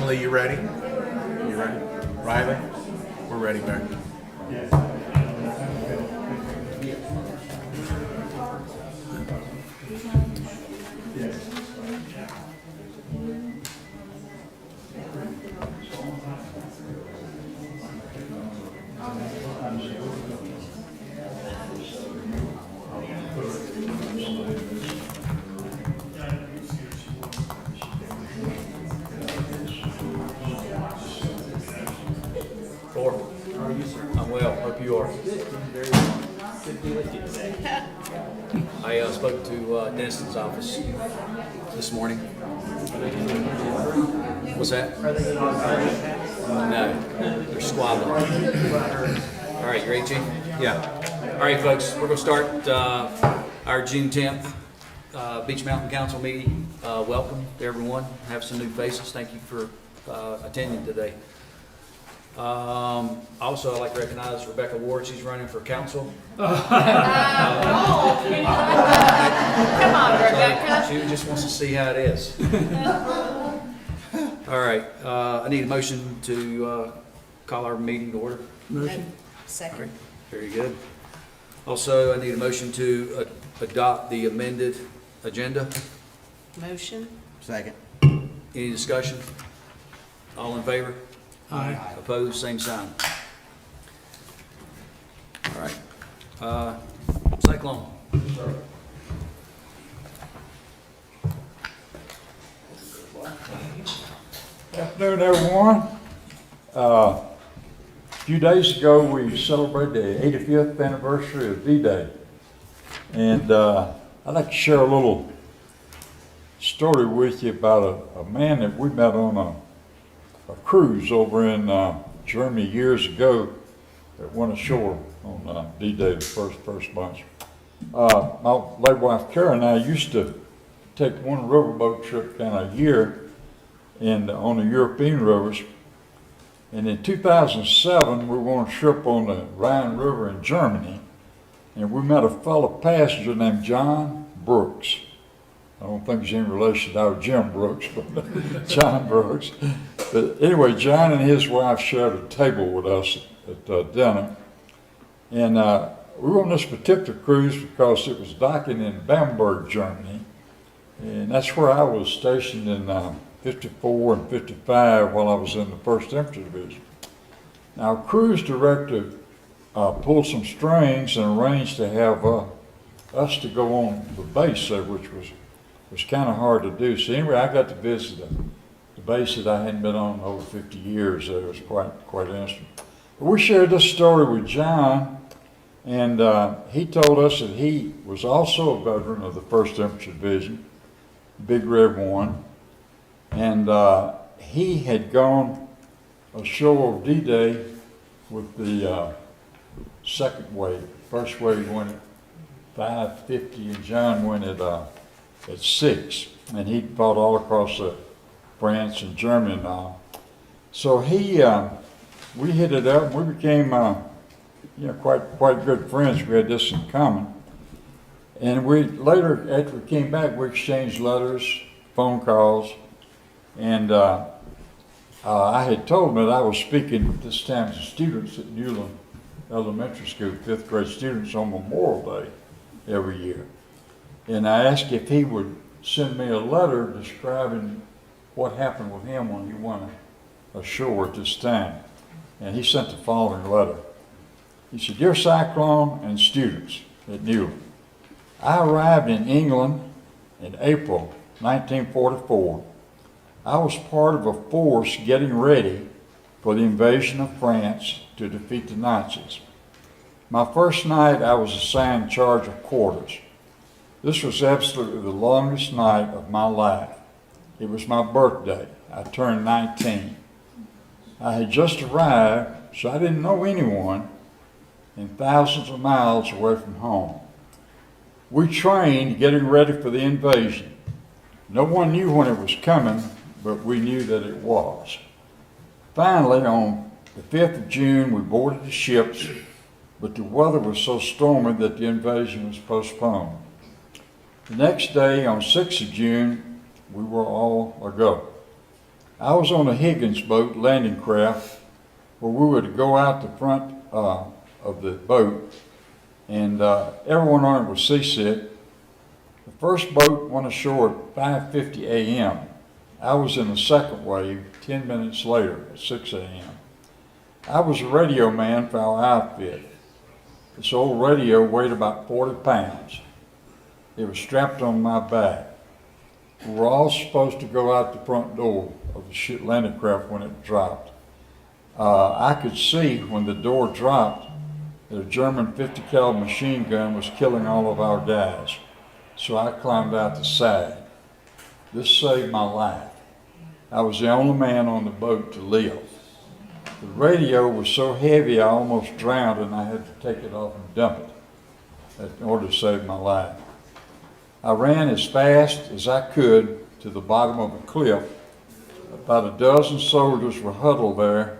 Emily, you ready? You ready? Riley? We're ready, Bear. Thor, how are you, sir? I'm well. Hope you are. Very well. Good to be with you today. I spoke to Dennison's office this morning. What's that? Are they going to pass? No, they're squabbling. All right, you ready, Chief? Yeah. All right, folks, we're going to start our June 10th Beach Mountain Council meeting. Welcome to everyone. Have some new faces. Thank you for attending today. Also, I'd like to recognize Rebecca Ward. She's running for council. Come on, Rebecca. She just wants to see how it is. All right, I need a motion to call our meeting to order. Motion. Second. Very good. Also, I need a motion to adopt the amended agenda. Motion. Second. Any discussion? All in favor? Aye. Opposed, same sign. All right. Cyclone. Afternoon, everyone. A few days ago, we celebrated the 85th anniversary of D-Day. And I'd like to share a little story with you about a man that we met on a cruise over in Germany years ago that went ashore on D-Day, the first bunch. My late wife Karen and I used to take one riverboat trip down a year on the European rivers. And in 2007, we were on a trip on the Rhine River in Germany, and we met a fellow passenger named John Brooks. I don't think he's in relation to our Jim Brooks, but John Brooks. But anyway, John and his wife shared a table with us at dinner. And we were on this particular cruise because it was docking in Bamberg, Germany. And that's where I was stationed in 54 and 55 while I was in the 1st Infantry Division. Now, our cruise director pulled some strings and arranged to have us to go on the base there, which was kind of hard to do. So anyway, I got to visit the base that I hadn't been on in over 50 years. It was quite interesting. But we shared this story with John, and he told us that he was also a veteran of the 1st Infantry Division, Big Red 1. And he had gone ashore of D-Day with the second wave. First wave went at 5:50, and John went at 6. And he fought all across France and Germany now. So we hit it up, and we became quite good friends. We had this in common. And we later, after we came back, we exchanged letters, phone calls. And I had told him that I was speaking at this time to students at Newland Elementary School, 5th grade students, on Memorial Day every year. And I asked if he would send me a letter describing what happened with him when he went ashore at this time. And he sent the following letter. He said, "Dear Cyclone and students at Newland, I arrived in England in April 1944. I was part of a force getting ready for the invasion of France to defeat the Nazis. My first night, I was assigned charge of quarters. This was absolutely the longest night of my life. It was my birthday. I turned 19. I had just arrived, so I didn't know anyone, and thousands of miles away from home. We trained getting ready for the invasion. No one knew when it was coming, but we knew that it was. Finally, on the 5th of June, we boarded the ships, but the weather was so stormy that the invasion was postponed. The next day, on 6th of June, we were all ago. I was on a Higgins boat, landing craft, where we were to go out the front of the boat, and everyone on it was seasick. The first boat went ashore at 5:50 a.m. I was in the second wave 10 minutes later at 6 a.m. I was a radio man for our outfit. This old radio weighed about 40 pounds. It was strapped on my back. We were all supposed to go out the front door of the landing craft when it dropped. I could see when the door dropped that a German 50 caliber machine gun was killing all of our guys. So I climbed out the side. This saved my life. I was the only man on the boat to live. The radio was so heavy I almost drowned, and I had to take it off and dump it in order to save my life. I ran as fast as I could to the bottom of a cliff. About a dozen soldiers were huddled there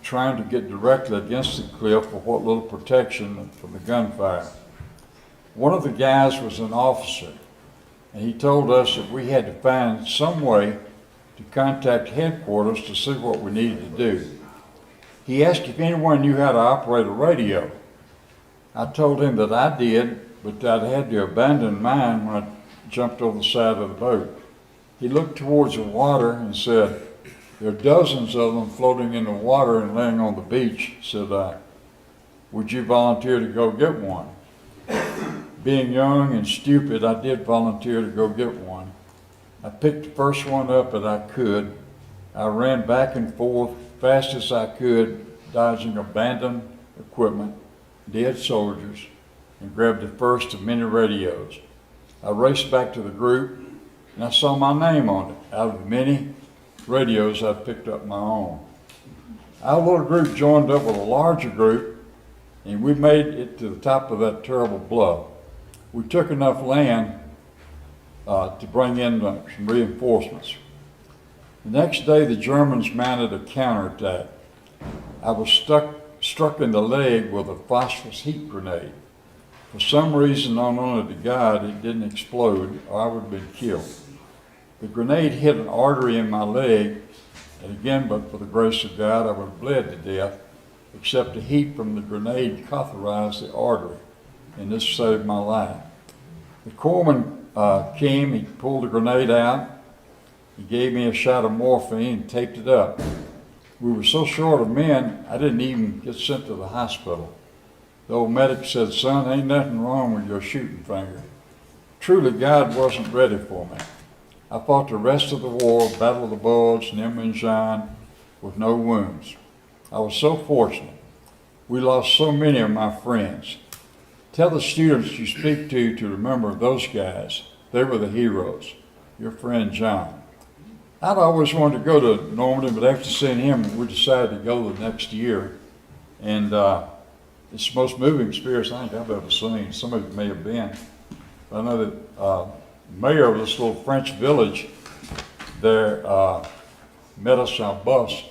trying to get directly against the cliff for what little protection from the gunfire. One of the guys was an officer, and he told us that we had to find some way to contact headquarters to see what we needed to do. He asked if anyone knew how to operate a radio. I told him that I did, but I'd had to abandon mine when I jumped over the side of the boat. He looked towards the water and said, "There are dozens of them floating in the water and laying on the beach," said I. "Would you volunteer to go get one?" Being young and stupid, I did volunteer to go get one. I picked the first one up that I could. I ran back and forth fast as I could, dodging abandoned equipment, dead soldiers, and grabbed the first of many radios. I raced back to the group, and I saw my name on it. Out of the many radios, I picked up my own. Our little group joined up with a larger group, and we made it to the top of that terrible bluff. We took enough land to bring in some reinforcements. The next day, the Germans mounted a counterattack. I was struck in the leg with a phosphorus heat grenade. For some reason unknown to God, it didn't explode, or I would have been killed. The grenade hit an artery in my leg, and again, but for the grace of God, I would have bled to death, except the heat from the grenade cauterized the artery, and this saved my life. The corpsman came, he pulled the grenade out, he gave me a shot of morphine and taped it up. We were so short of men, I didn't even get sent to the hospital. The old medic said, "Son, ain't nothing wrong with your shooting finger." Truly, God wasn't ready for me. I fought the rest of the war, Battle of the Bulge, Nijmegen, with no wounds. I was so fortunate. We lost so many of my friends. Tell the students you speak to remember those guys. They were the heroes. Your friend John. I'd always wanted to go to Normandy, but after seeing him, we decided to go the next year. And it's the most moving experience I think I've ever seen. Some of it may have been. But I know that the mayor of this little French village there met us on a bus.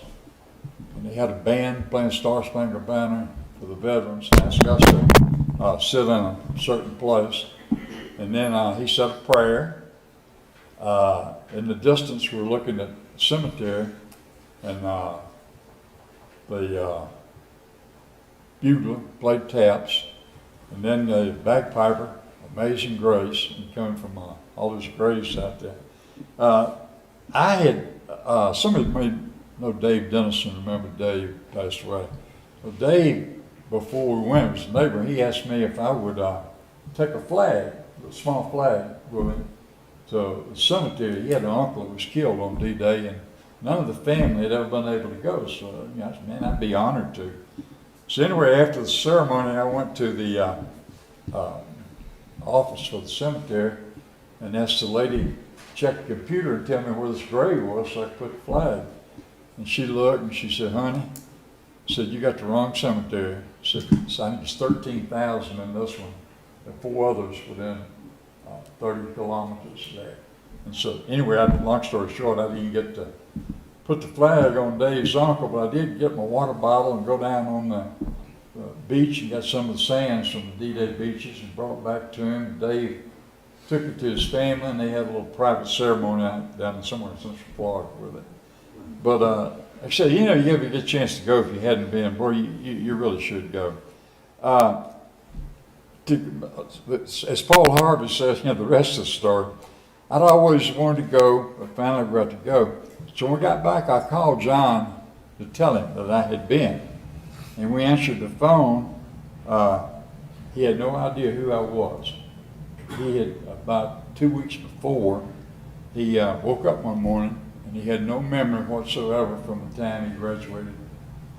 And they had a band playing Star Spangled Banner for the veterans and asked us to sit in a certain place. And then he said a prayer. In the distance, we're looking at the cemetery, and the bugler played taps, and then the bagpiper, Amazing Grace, and coming from all these graves out there. I had, some of you may know Dave Dennison, remember Dave passed away. Well, Dave, before we went, was a neighbor, he asked me if I would take a flag, a small flag with me, to the cemetery. He had an uncle that was killed on D-Day, and none of the family had ever been able to go. So, I said, man, I'd be honored to. So anyway, after the ceremony, I went to the office for the cemetery and asked the lady to check the computer and tell me where this grave was so I could put the flag. And she looked and she said, "Honey," said, "you got the wrong cemetery." Said, "So I think it's 13,000 in this one, and 4 others within 30 kilometers there." And so anyway, long story short, I didn't get to put the flag on Dave's uncle, but I did get my water bottle and go down on the beach and got some of the sands from the D-Day beaches and brought it back to him. Dave took it to his family, and they had a little private ceremony down somewhere in Central Florida with it. But like I said, you ever get a chance to go if you hadn't been, boy, you really should go. As Paul Harvey says, the rest of the story, I'd always wanted to go, but finally we got to go. So when we got back, I called John to tell him that I had been. And we answered the phone. He had no idea who I was. He had, about 2 weeks before, he woke up one morning and he had no memory whatsoever from the time he graduated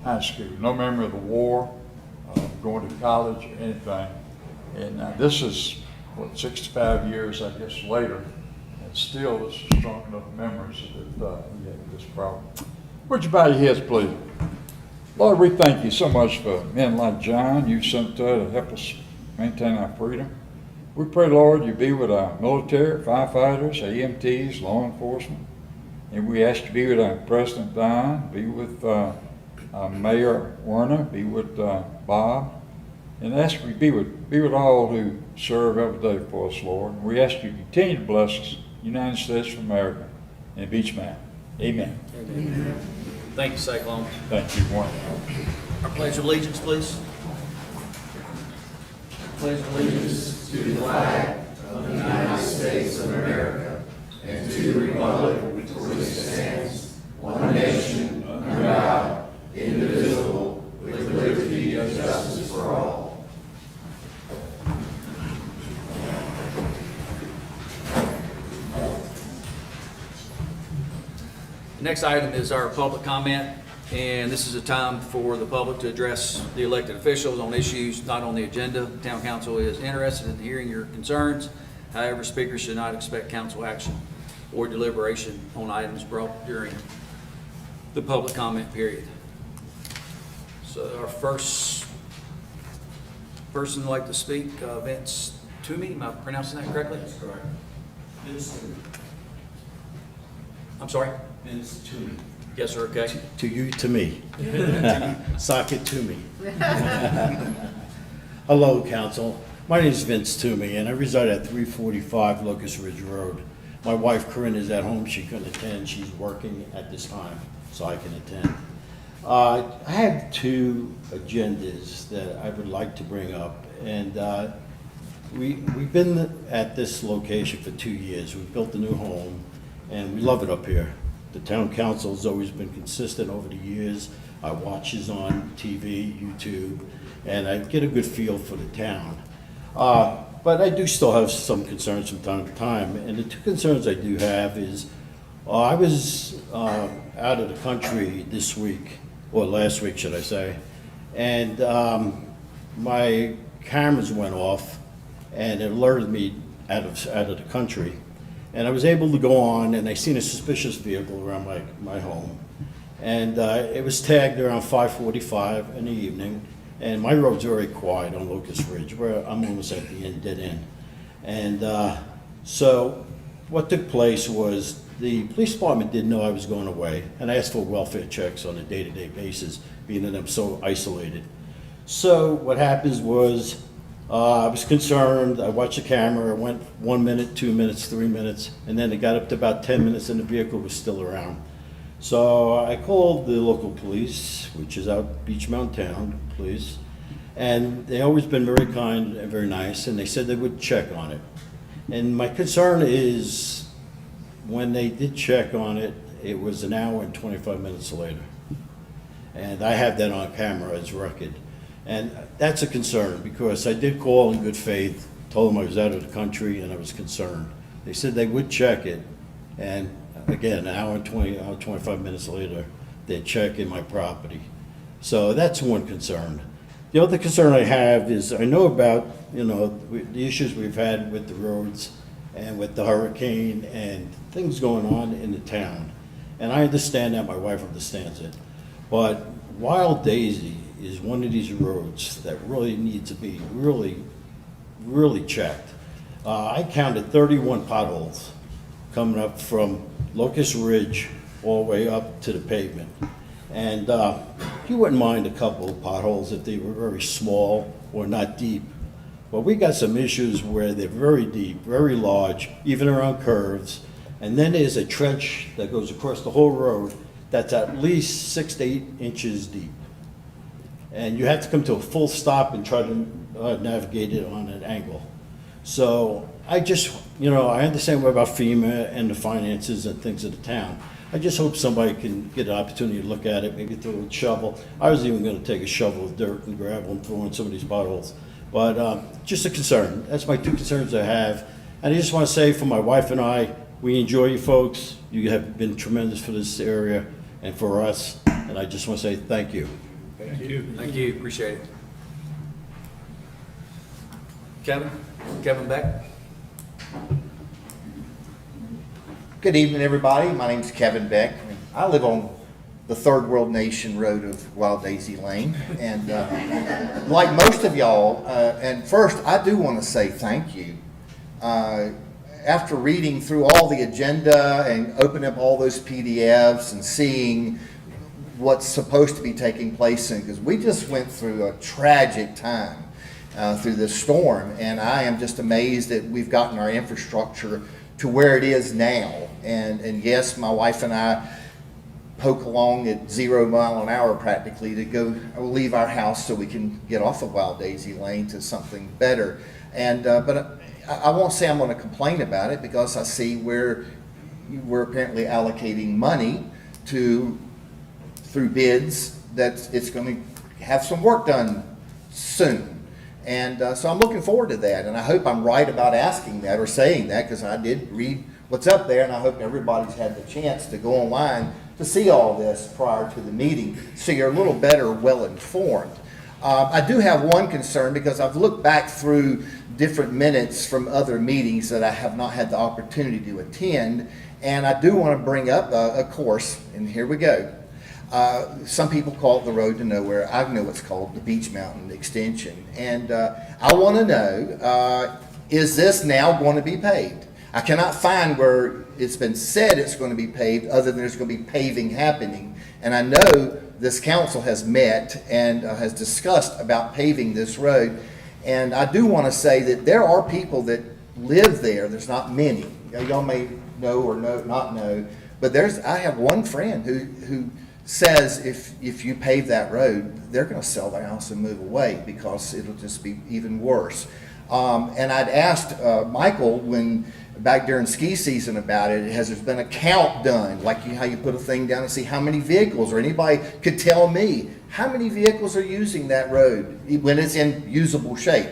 high school. No memory of the war, going to college, or anything. And this is, 65 years, I guess, later. And still, this is strong enough memories that he had this problem. Would you bow your heads, please? Lord, we thank you so much for men like John you sent to help us maintain our freedom. We pray, Lord, you be with our military, firefighters, EMTs, law enforcement. And we ask you to be with our President Don, be with Mayor Werner, be with Bob. And ask you to be with all who serve every day for us, Lord. And we ask you to continue to bless us, United States of America, and Beach Mountain. Amen. Amen. Thank you, Cyclone. Thank you, Warren. Our pledge of allegiance, please. Pledge of allegiance to the flag of the United States of America and to the republic for which it stands, one nation, under God, indivisible, with liberty and justice for all. The next item is our public comment, and this is a time for the public to address the elected officials on issues not on the agenda. The town council is interested in hearing your concerns. However, speakers should not expect council action or deliberation on items brought during the public comment period. So our first person would like to speak, Vince Toomey. Am I pronouncing that correctly? That's correct. Vince Toomey. I'm sorry? Vince Toomey. Yes, sir, okay. To you, to me. Socket to me. Hello, council. My name is Vince Toomey, and I reside at 345 Locust Ridge Road. My wife, Corinne, is at home. She couldn't attend. She's working at this time, so I can attend. I have two agendas that I would like to bring up, and we've been at this location for 2 years. We've built a new home, and we love it up here. The town council has always been consistent over the years. I watch us on TV, YouTube, and I get a good feel for the town. But I do still have some concerns from time to time, and the two concerns I do have is I was out of the country this week, or last week, should I say, and my cameras went off, and it alerted me out of the country. And I was able to go on, and I seen a suspicious vehicle around my home. And it was tagged around 5:45 in the evening. And my road's very quiet on Locust Ridge, where I'm almost at the end, dead end. And so what took place was the police department didn't know I was going away. And I asked for welfare checks on a day-to-day basis, being that I'm so isolated. So what happens was, I was concerned. I watched the camera. It went 1 minute, 2 minutes, 3 minutes, and then it got up to about 10 minutes and the vehicle was still around. So I called the local police, which is out Beach Mountain Town Police, and they always been very kind and very nice, and they said they would check on it. And my concern is when they did check on it, it was an hour and 25 minutes later. And I have that on camera as record. And that's a concern because I did call in good faith, told them I was out of the country and I was concerned. They said they would check it, and again, an hour and 25 minutes later, they'd check in my property. So that's one concern. The other concern I have is I know about, the issues we've had with the roads and with the hurricane and things going on in the town. And I understand that, my wife understands it. But Wild Daisy is one of these roads that really needs to be really checked. I counted 31 potholes coming up from Locust Ridge all the way up to the pavement. And you wouldn't mind a couple of potholes if they were very small or not deep. But we got some issues where they're very deep, very large, even around curves. And then there's a trench that goes across the whole road that's at least 6 to 8 inches deep. And you have to come to a full stop and try to navigate it on an angle. So I just, I understand what about FEMA and the finances and things of the town. I just hope somebody can get an opportunity to look at it, maybe throw a shovel. I was even gonna take a shovel of dirt and gravel and throw in some of these potholes. But just a concern. That's my 2 concerns I have. And I just wanna say for my wife and I, we enjoy you folks. You have been tremendous for this area and for us. And I just wanna say thank you. Thank you, appreciate it. Kevin Beck? Good evening, everybody. My name's Kevin Beck. I live on the Third World Nation road of Wild Daisy Lane. And like most of y'all, and first, I do want to say thank you. After reading through all the agenda and opening up all those PDFs and seeing what's supposed to be taking place soon, because we just went through a tragic time through this storm, and I am just amazed that we've gotten our infrastructure to where it is now. And yes, my wife and I poke along at 0 mile an hour practically to go leave our house so we can get off of Wild Daisy Lane to something better. And but I won't say I'm going to complain about it, because I see where we're apparently allocating money to through bids that it's going to have some work done soon. And so I'm looking forward to that, and I hope I'm right about asking that or saying that, because I did read what's up there, and I hope everybody's had the chance to go online to see all this prior to the meeting, so you're a little better well informed. I do have one concern, because I've looked back through different minutes from other meetings that I have not had the opportunity to attend, and I do want to bring up a course, and here we go. Some people call it the Road to Nowhere. I know it's called the Beech Mountain Extension. And I want to know, is this now going to be paved? I cannot find where it's been said it's going to be paved, other than there's going to be paving happening. And I know this council has met and has discussed about paving this road. And I do want to say that there are people that live there. There's not many. Y'all may know or not know. But I have one friend who says if you pave that road, they're going to sell their house and move away, because it'll just be even worse. And I'd asked Michael back during ski season about it, has there been a count done, like how you put a thing down and see how many vehicles, or anybody could tell me how many vehicles are using that road when it's in usable shape,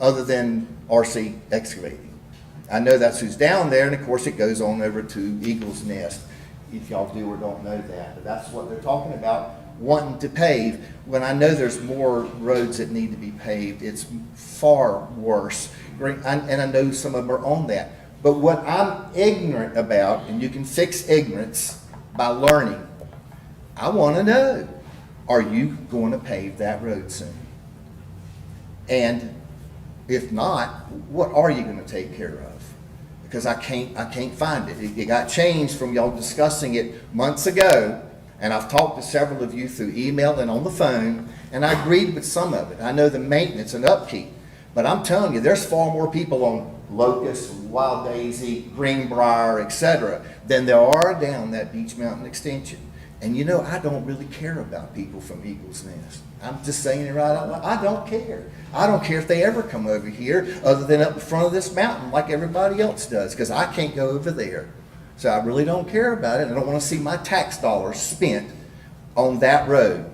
other than RC Excavating. I know that's who's down there, and of course it goes on over to Eagle's Nest, if y'all do or don't know that. But that's what they're talking about, wanting to pave, when I know there's more roads that need to be paved. It's far worse. And I know some of them are on that. But what I'm ignorant about, and you can fix ignorance by learning, I want to know, are you going to pave that road soon? And if not, what are you going to take care of? Because I can't find it. It got changed from y'all discussing it months ago, and I've talked to several of you through email and on the phone, and I agreed with some of it. I know the maintenance and upkeep, but I'm telling you, there's far more people on Locust, Wild Daisy, Greenbrier, etc., than there are down that Beech Mountain Extension. And I don't really care about people from Eagle's Nest. I'm just saying it right out loud. I don't care. I don't care if they ever come over here, other than up in front of this mountain like everybody else does, because I can't go over there. So I really don't care about it. I don't want to see my tax dollars spent on that road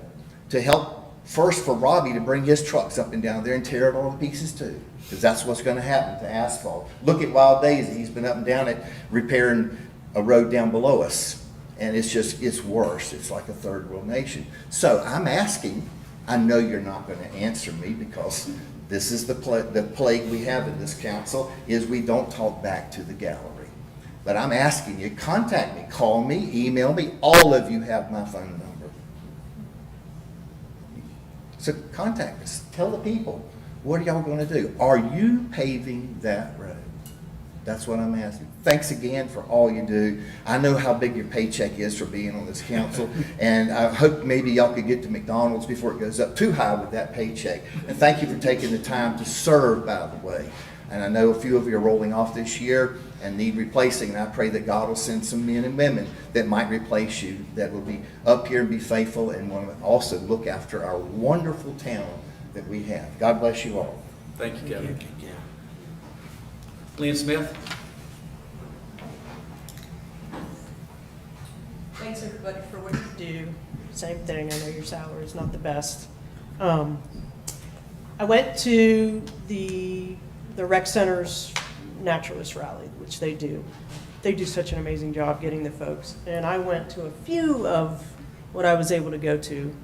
to help, first, for Robbie to bring his trucks up and down there and tear it all to pieces too, because that's what's going to happen to asphalt. Look at Wild Daisy. He's been up and down it repairing a road down below us. And it's worse. It's like a third world nation. So I'm asking, I know you're not going to answer me, because this is the plague we have in this council, is we don't talk back to the gallery. But I'm asking you, contact me, call me, email me. All of you have my phone number. So contact us. Tell the people, what are y'all going to do? Are you paving that road? That's what I'm asking. Thanks again for all you do. I know how big your paycheck is for being on this council, and I hope maybe y'all could get to McDonald's before it goes up too high with that paycheck. And thank you for taking the time to serve, by the way. And I know a few of you are rolling off this year and need replacing, and I pray that God will send some men and women that might replace you, that will be up here and be faithful and want to also look after our wonderful town that we have. God bless you all. Thank you, Kevin. Lynn Smith? Thanks, everybody, for what you do. Same thing, I know your salary is not the best. I went to the rec center's naturalist rally, which they do. They do such an amazing job getting the folks. And I went to a few of what I was able to go to.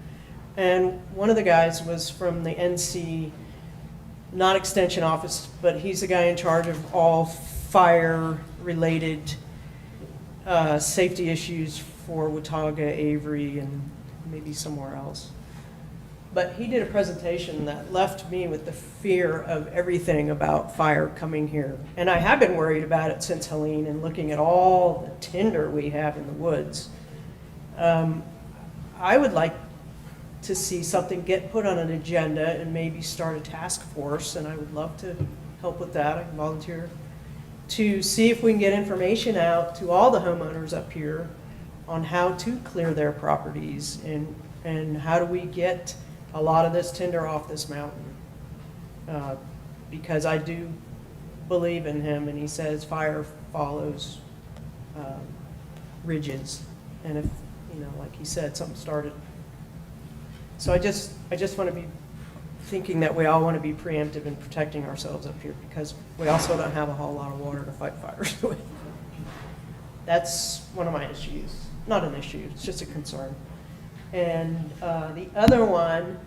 And one of the guys was from the NC, not extension office, but he's the guy in charge of all fire-related safety issues for Watauga, Avery, and maybe somewhere else. But he did a presentation that left me with the fear of everything about fire coming here. And I have been worried about it since Helene and looking at all the tinder we have in the woods. I would like to see something get put on an agenda and maybe start a task force, and I would love to help with that. I can volunteer to see if we can get information out to all the homeowners up here on how to clear their properties and how do we get a lot of this tinder off this mountain. Because I do believe in him, and he says fire follows ridges. And if, like he said, something started. So I just want to be thinking that we all want to be preemptive in protecting ourselves up here, because we also don't have a whole lot of water to fight fires with. That's one of my issues. Not an issue, it's just a concern. And the other one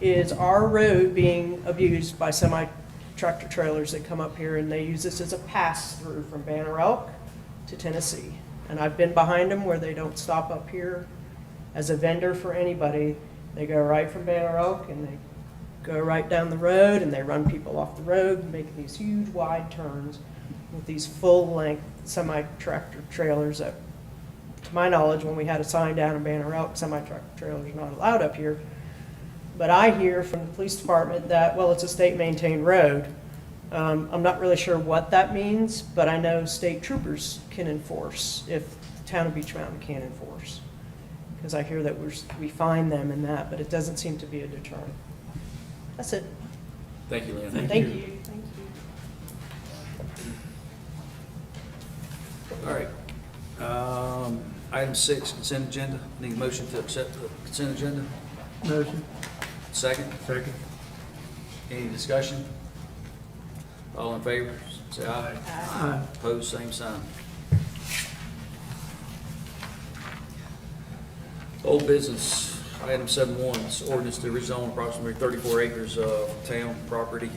is our road being abused by semi-tractor trailers that come up here, and they use this as a pass-through from Banner Elk to Tennessee. And I've been behind them where they don't stop up here as a vendor for anybody. They go right from Banner Elk and they go right down the road, and they run people off the road, making these huge wide turns with these full-length semi-tractor trailers that, to my knowledge, when we had a sign down in Banner Elk, semi-tractor trailers are not allowed up here. But I hear from the police department that, well, it's a state-maintained road. I'm not really sure what that means, but I know state troopers can enforce if the town of Beech Mountain can't enforce. Because I hear that we find them in that, but it doesn't seem to be a deterrent. That's it. Thank you, Lynn. Thank you. Thank you. All right. Item 6, consent agenda. Need a motion to accept the consent agenda? Motion. Second? Second. Any discussion? All in favor, say aye. Aye. Opposed, same sign. Old business, item 7.1, it's ordinance to rezone approximately 34 acres of town property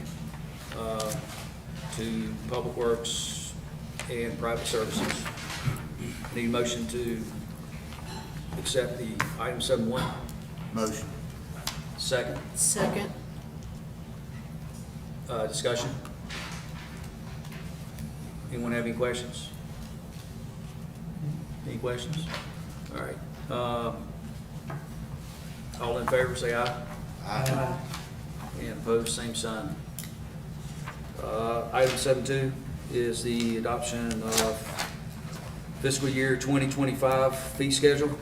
to public works and private services. Need a motion to accept the item 7.1. Motion. Second, Second. discussion. Anyone have any questions? Any questions? All right. All in favor, say aye. Aye. And opposed, same sign. Item 7.2 is the adoption of fiscal year 2025 fee schedule.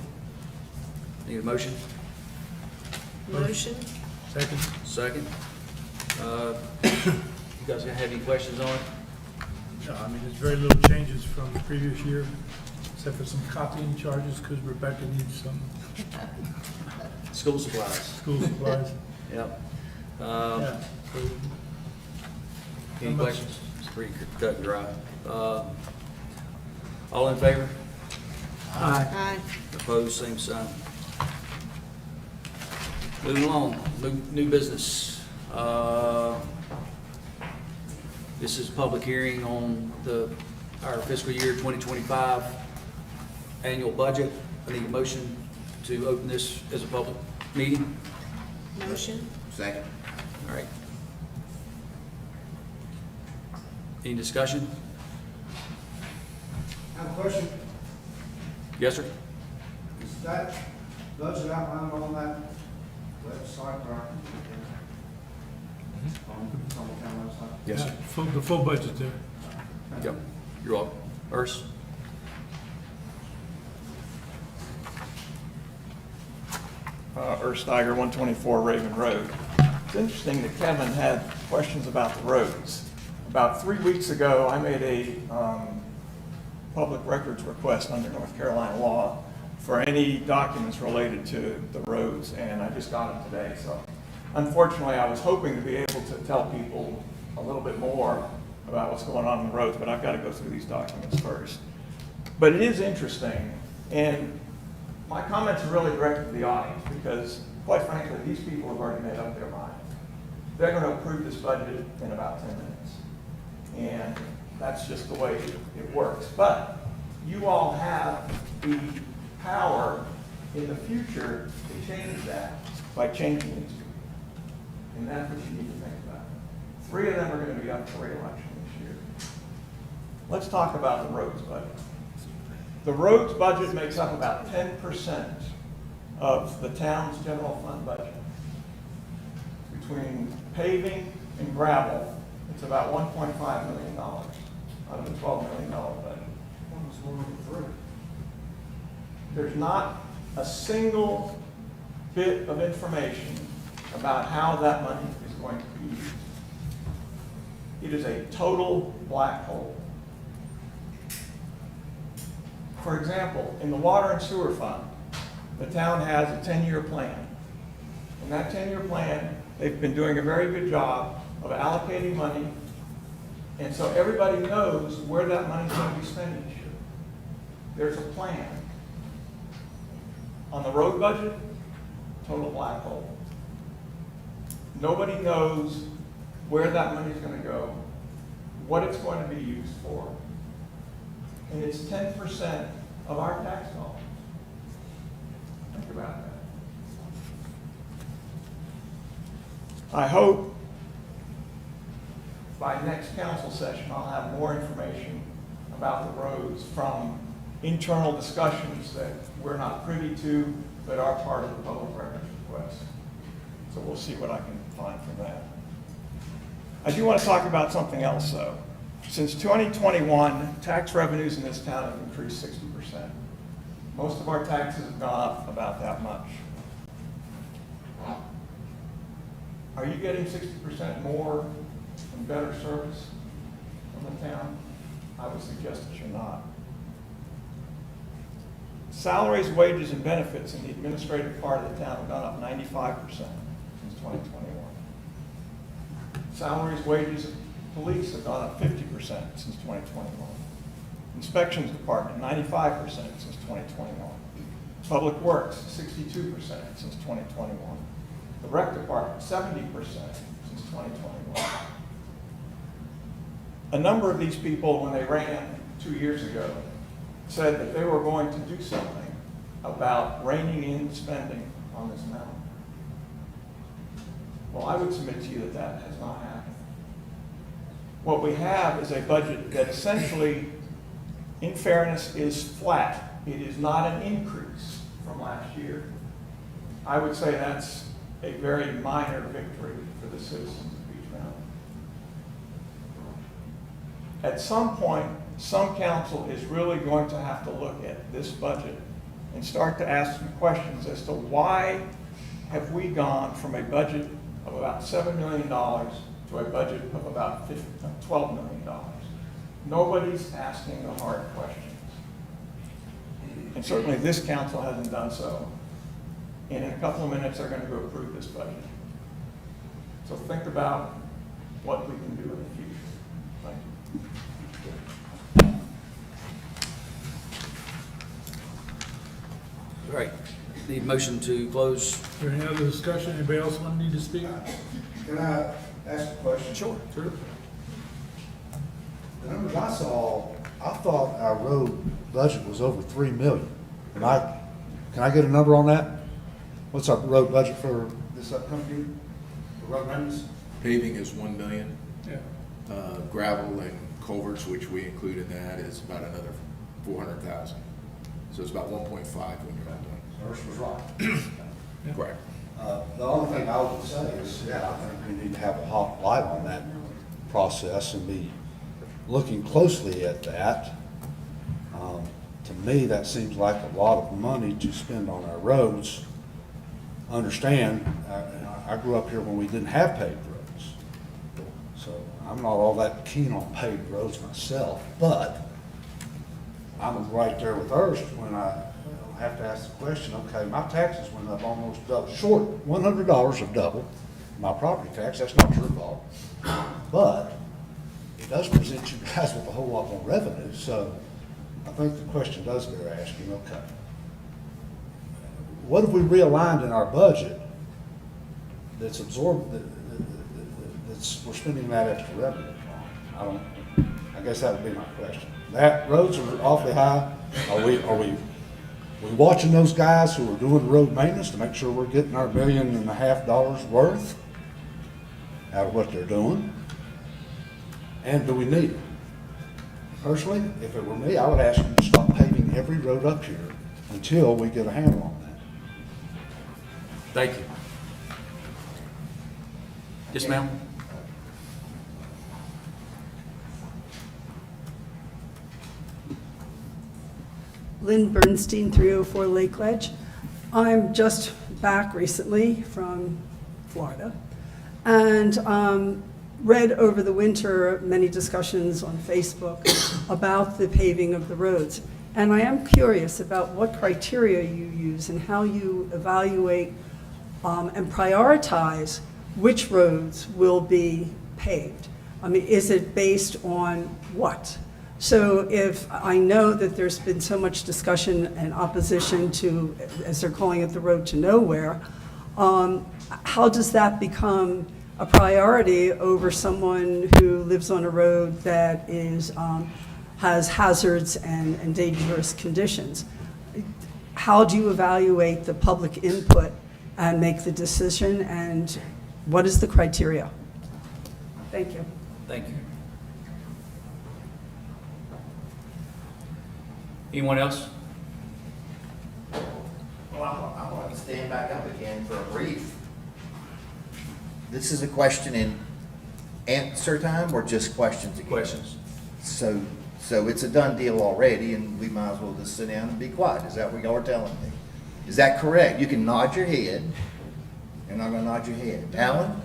Need a motion? Motion. Second. Second. You guys have any questions on it? No, I mean, there's very little changes from the previous year, except for some copying charges, because Rebecca needs some School supplies. school supplies. Yep. Yeah, so Any questions? It's pretty cut and dry. All in favor? Aye. Opposed, same sign. Moving along, new business. This is a public hearing on our fiscal year 2025 annual budget. I need a motion to open this as a public meeting. Motion. Second. All right. Any discussion? I have a question. Yes, sir? Is that budget outlined on that website? Or On the town website. Yes, Yeah, sir. The full budget there. Yep. You're welcome. Urs? Urs Steiger, 124 Raven Road. It's interesting that Kevin had questions about the roads. About 3 weeks ago, I made a public records request under North Carolina law for any documents related to the roads, and I just got them today. So unfortunately, I was hoping to be able to tell people a little bit more about what's going on in the roads, but I've got to go through these documents first. But it is interesting, and my comments are really directed to the audience because, quite frankly, these people have already made up their mind. They're going to approve this budget in about 10 minutes. And that's just the way it works. But you all have the power in the future to change that by changing these people. And that's what you need to think about. 3 of them are going to be up for re-election this year. Let's talk about the roads budget. The roads budget makes up about 10% of the town's general fund budget. Between paving and gravel, it's about $1.5 million out of the $12 million budget. Almost one over 3. There's not a single bit of information about how that money is going to be used. It is a total black hole. For example, in the water and sewer fund, the town has a 10-year plan. In that 10-year plan, they've been doing a very good job of allocating money, and so everybody knows where that money's going to be spent each year. There's a plan. On the road budget, total black hole. Nobody knows where that money's going to go, what it's going to be used for. And it's 10% of our tax dollars. Think about that. I hope by next council session, I'll have more information about the roads from internal discussions that we're not privy to, but are part of the public records request. So we'll see what I can find from that. I do want to talk about something else, though. Since 2021, tax revenues in this town have increased 60%. Most of our taxes have gone up about that much. Are you getting 60% more and better service from the town? I would suggest that you're not. Salaries, wages, and benefits in the administrative part of the town have gone up 95% since 2021. Salaries, wages, and police have gone up 50% since 2021. Inspections department, 95% since 2021. Public works, 62% since 2021. The rec department, 70% since 2021. A number of these people, when they ran 2 years ago, said that they were going to do something about reining in spending on this mountain. Well, I would submit to you that that has not happened. What we have is a budget that essentially, in fairness, is flat. It is not an increase from last year. I would say that's a very minor victory for the citizens of Beech Mountain. At some point, some council is really going to have to look at this budget and start to ask some questions as to why have we gone from a budget of about $7 million to a budget of about $12 million. Nobody's asking the hard questions. And certainly this council hasn't done so. And in a couple of minutes, they're going to go approve this budget. So think about what we can do in the future. Thank you. All right. Need motion to close? Is there any other discussion? Anybody else want to need to speak? Can I ask a question? Sure. Sure. The numbers I saw, I thought our road budget was over 3 million. Can I get a number on that? What's our road budget for this upcoming year? For road maintenance? Paving is 1 million. Yeah. Gravel and culverts, which we include in that, is about another 400,000. So it's about 1.5 when you're all done. Urs was right. Correct. The only thing I would say is, yeah, I think we need to have a hot light on that process and be looking closely at that. To me, that seems like a lot of money to spend on our roads. Understand, I grew up here when we didn't have paved roads. So I'm not all that keen on paved roads myself, but I'm right there with Ernst when I have to ask the question, okay, my taxes went up almost double, short $100 of double my property tax. That's not your fault. But it does present you guys with a whole lot more revenue. So I think the question does bear asking, okay, what have we realigned in our budget that's absorbed, that's, we're spending that extra revenue on? I guess that would be my question. That, roads are awfully high. Are we watching those guys who are doing road maintenance to make sure we're getting our $1.5 million worth out of what they're doing? And do we need it? Personally, if it were me, I would ask them to stop paving every road up here until we get a handle on that. Thank you. Yes, ma'am? Lynn Bernstein, 304 Lake Ledge. I'm just back recently from Florida and read over the winter many discussions on Facebook about the paving of the roads. And I am curious about what criteria you use and how you evaluate and prioritize which roads will be paved. I mean, is it based on what? So if I know that there's been so much discussion and opposition to, as they're calling it, the road to nowhere, how does that become a priority over someone who lives on a road that is, has hazards and dangerous conditions? How do you evaluate the public input and make the decision, and what is the criteria? Thank you. Thank you. Anyone else? Well, I want to stand back up again for a brief. This is a question and answer time or just questions again? Questions? So it's a done deal already and we might as well just sit down and be quiet. Is that what y'all are telling me? Is that correct? You can nod your head. You're not gonna nod your head. Alan?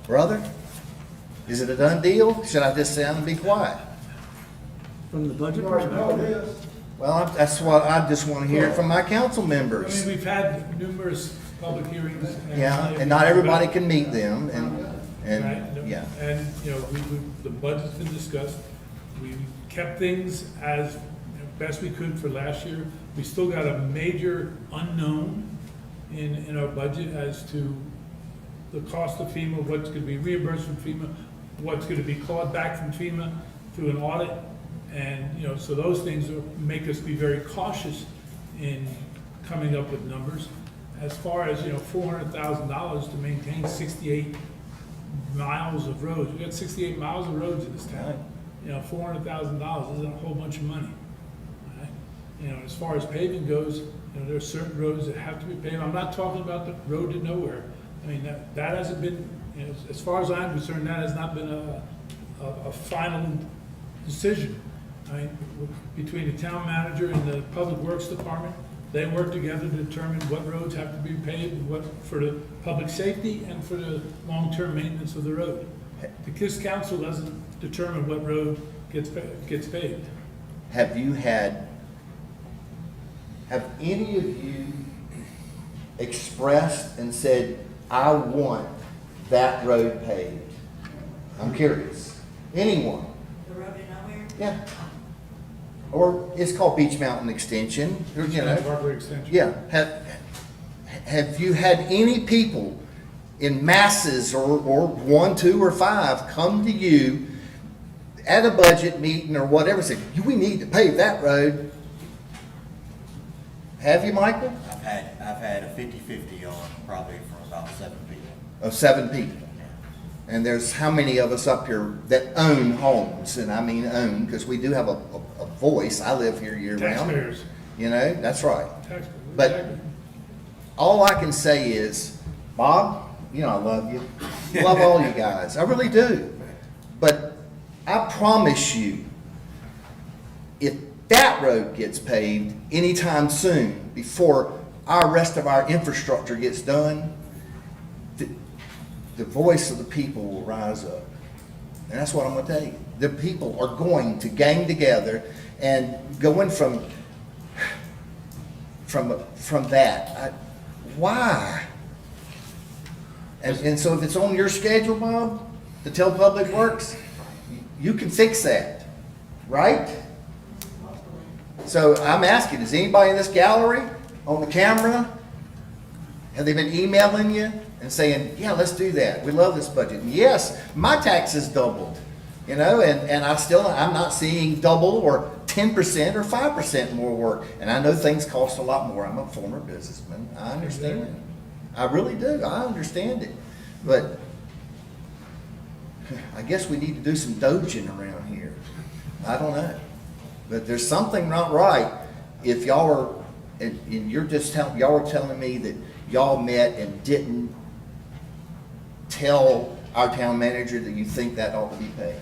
Brother? Is it a done deal? Should I just sit down and be quiet? From the budget perspective? Well, that's what I just want to hear from my council I mean, members. we've had numerous public hearings. Yeah, and not everybody can meet them Right, and, yeah. And, you know, the budget's been discussed. We kept things as best we could for last year. We still got a major unknown in our budget as to the cost of FEMA, what's gonna be reimbursed from FEMA, what's gonna be clawed back from FEMA through an audit. And, you know, so those things make us be very cautious in coming up with numbers. As far as, you know, $400,000 to maintain 68 miles of roads. We got 68 miles of roads in this town. You know, $400,000 isn't a whole bunch of money. All right? You know, as far as paving goes, you know, there are certain roads that have to be paved. I'm not talking about the road to nowhere. I mean, that hasn't been, you know, as far as I'm concerned, that has not been a final decision. I mean, between the town manager and the public works department, they work together to determine what roads have to be paved, and what for the public safety and for the long-term maintenance of the road. The KISS council doesn't determine what road gets paved. Have any of you expressed and said, I want that road paved? I'm curious. Anyone? The road to nowhere? Yeah. Or it's called Beach Mountain Extension, or, you know. Parkway Extension. Yeah. Have you had any people in masses or 1, 2, or 5 come to you at a budget meeting or whatever, say, we need to pave that road? Have you, Michael? I've had a 50-50 on probably from about 7 people. Of 7 people. And there's how many of us up here that own homes? And I mean own, because we do have a voice. I live here year round. Taxpayers. You know, that's right. Taxpayers. But all I can say is, Bob, you know I love you. Love all you guys. I really do. But I promise you, if that road gets paved anytime soon, before our rest of our infrastructure gets done, the voice of the people will rise up. And that's what I'm gonna tell you. The people are going to gang together, and going from that, why? And so if it's on your schedule, Bob, to tell Public Works, you can fix that, right? So I'm asking, is anybody in this gallery, on the camera, have they been emailing you and saying, yeah, let's do that, we love this budget? And yes, my taxes doubled, you know, and I'm not seeing double or 10% or 5% more work. And I know things cost a lot more. I'm a former businessman. I understand it. I really do. I understand it. But I guess we need to do some dodging around here. I don't know. But there's something not right if y'all are, and you're just y'all are telling me that y'all met and didn't tell our town manager that you think that ought to be paid.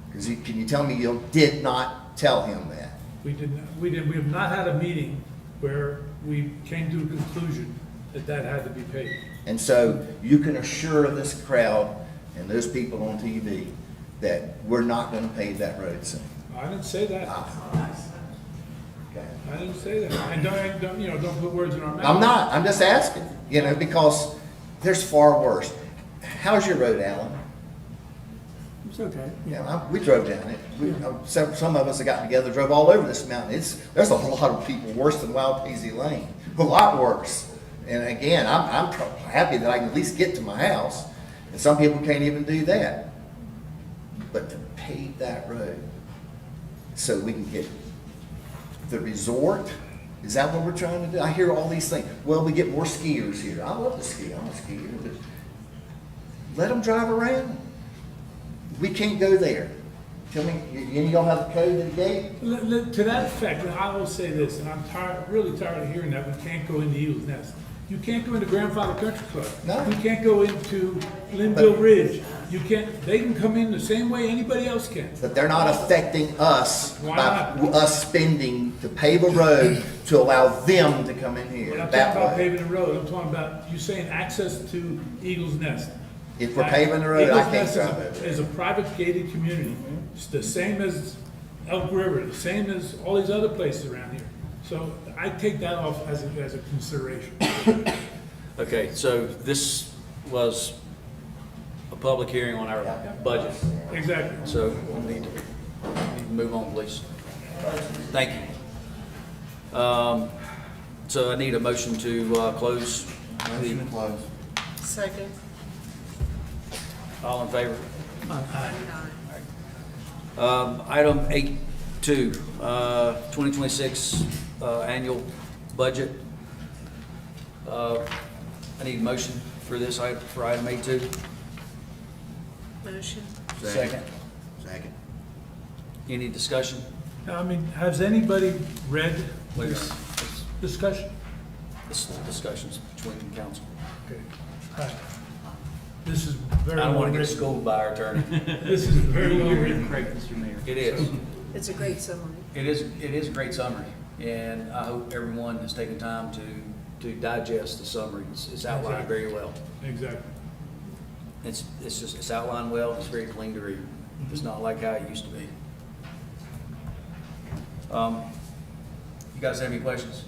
Because can you tell me you did not tell him that? We have not had a meeting where we came to a conclusion that that had to be paid. And so you can assure this crowd and those people on TV that we're not going to pave that road soon. I didn't say that. Okay. I didn't say that. And don't put words in our mouth. I'm not. I'm just asking, because there's far worse. How's your road, Alan? It's okay. Yeah, we drove down it. Some of us have gotten together, drove all over this mountain. There's a lot of people worse than Wild Paisy Lane, a lot worse. And again, I'm happy that I can at least get to my house, and some people can't even do that. But to pave that road so we can get the resort, is that what we're trying to do? I hear all these things. Well, we get more skiers here. I love to ski. I'm a skier, but let them drive around. We can't go there. Tell me, any of y'all have the code to the gate? To that effect, and I will say this, and I'm really tired of hearing that we can't go into Eagles Nest. You can't go into Grandfather Country Club. No. You can't go into Linville Ridge. You can't. They can come in the same way anybody else can. But they're not affecting us Why by not? us spending to pave a road to allow them to come in here When I'm that talking about way. paving the road, I'm talking about you saying access to Eagles Nest. If we're paving the road, I can't Eagles drive Nest over is there. a private gated community. It's the same as Elk River, the same as all these other places around here. So I take that off as a consideration. Okay, so this was a public hearing on our budget, Exactly. so we need to move on, please. Thank you. So I need a motion to close. Motion to close. Second. All in favor? Aye. Item 8.2, 2026 annual budget. I need a motion for this, for item 8.2. Motion. Second. Second. Any discussion? I mean, has anybody read Wait a this minute. discussion? This discussions between council. Okay. All right. This is I very don't well want to get written. schooled by our attorney. This is very well written. It is. It's a great summary. It is a great summary, and I hope everyone has taken time to digest the summary. It's outlined very well. Exactly. It's outlined well, it's very clean to read. It's not like how it used to be. You guys have any questions?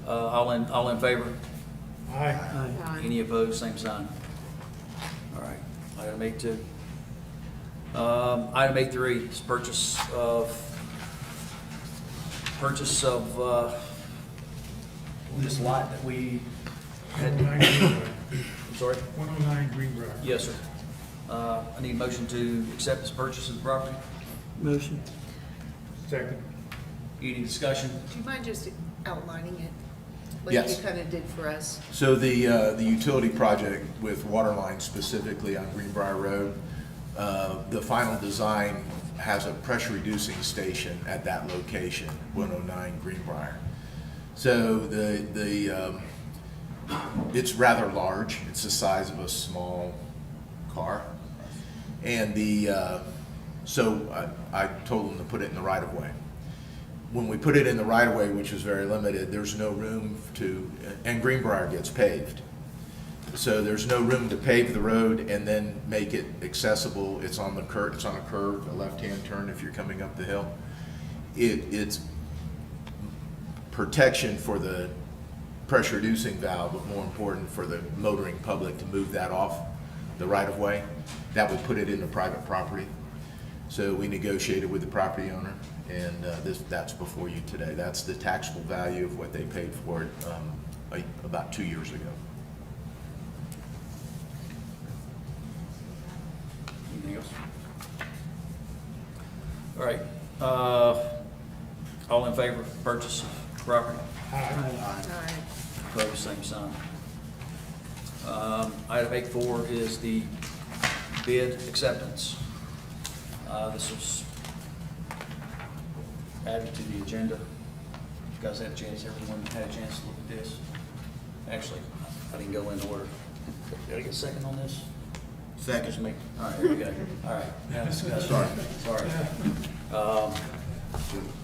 All in favor? Aye. Aye. Any opposed, same sign. All right, item 8.2. Item 8.3 is purchase of this lot that we had. 109 Greenbrier. I'm sorry? 109 Greenbrier. Yes, sir. I need a motion to accept this purchase of the property. Motion. Second. Any discussion? Do you mind just outlining it? Yes. Like you kind of did for us? So the utility project with water lines specifically on Greenbrier Road, the final design has a pressure reducing station at that location, 109 Greenbrier. So the it's rather large. It's the size of a small car. And so I told them to put it in the right of way. When we put it in the right of way, which is very limited, there's no room to, and Greenbrier gets paved. So there's no room to pave the road and then make it accessible. It's on the curve, it's on a curve, a left-hand turn if you're coming up the hill. It's protection for the pressure reducing valve, but more important for the motoring public to move that off the right of way. That would put it into private property. So we negotiated with the property owner, and that's before you today. That's the taxable value of what they paid for it about 2 years ago. Anything else? All right, all in favor of purchase of property? Aye. Opposed, same sign. Item 8.4 is the bid acceptance. This was added to the agenda. You guys had a chance, everyone had a chance to look at this? Actually, I didn't go in order. Did I get a second on this? Second. Just me. All right, here we go. All right, now discussion. Sorry.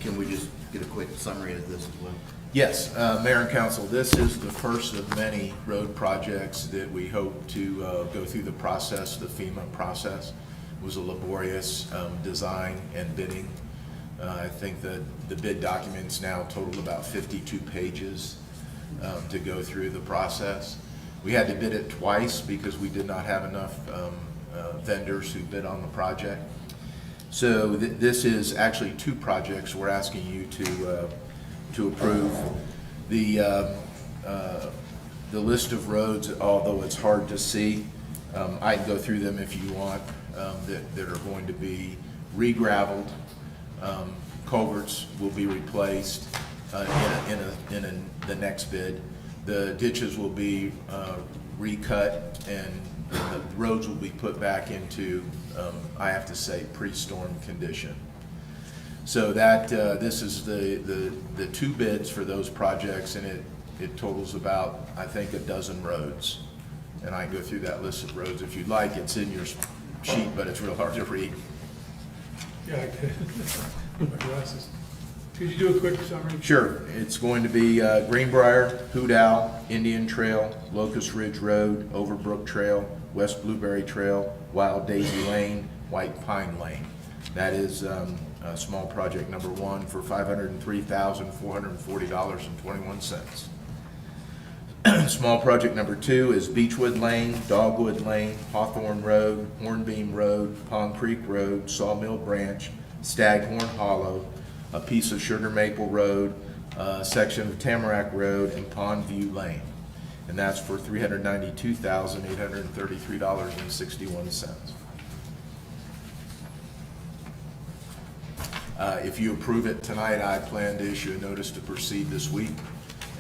Can we just get a quick summary of this as well? Yes, Mayor and Council, this is the first of many road projects that we hope to go through the process, the FEMA process. It was a laborious design and bidding. I think that the bid documents now total about 52 pages to go through the process. We had to bid it twice because we did not have enough vendors who bid on the project. So this is actually two projects we're asking you to approve. The list of roads, although it's hard to see, I can go through them if you want, that are going to be re-gravelled. Culverts will be replaced in the next bid. The ditches will be recut, and the roads will be put back into, I have to say, pre-storm condition. So that this is the two bids for those projects, and it totals about, I think, a dozen roads. And I can go through that list of roads if you'd like. It's in your sheet, but it's real hard to read. Yeah, I could. My glasses. Could you do a quick summary? Sure. It's going to be Greenbrier, Hoot Owl, Indian Trail, Locust Ridge Road, Overbrook Trail, West Blueberry Trail, Wild Daisy Lane, White Pine Lane. That is small project number one for $503,440.21. Small project number two is Beechwood Lane, Dogwood Lane, Hawthorne Road, Hornbeam Road, Pond Creek Road, Sawmill Branch, Staghorn Hollow, a piece of Sugar Maple Road, a section of Tamarack Road, and Pondview Lane. And that's for $392,833.61. If you approve it tonight, I plan to issue a notice to proceed this week,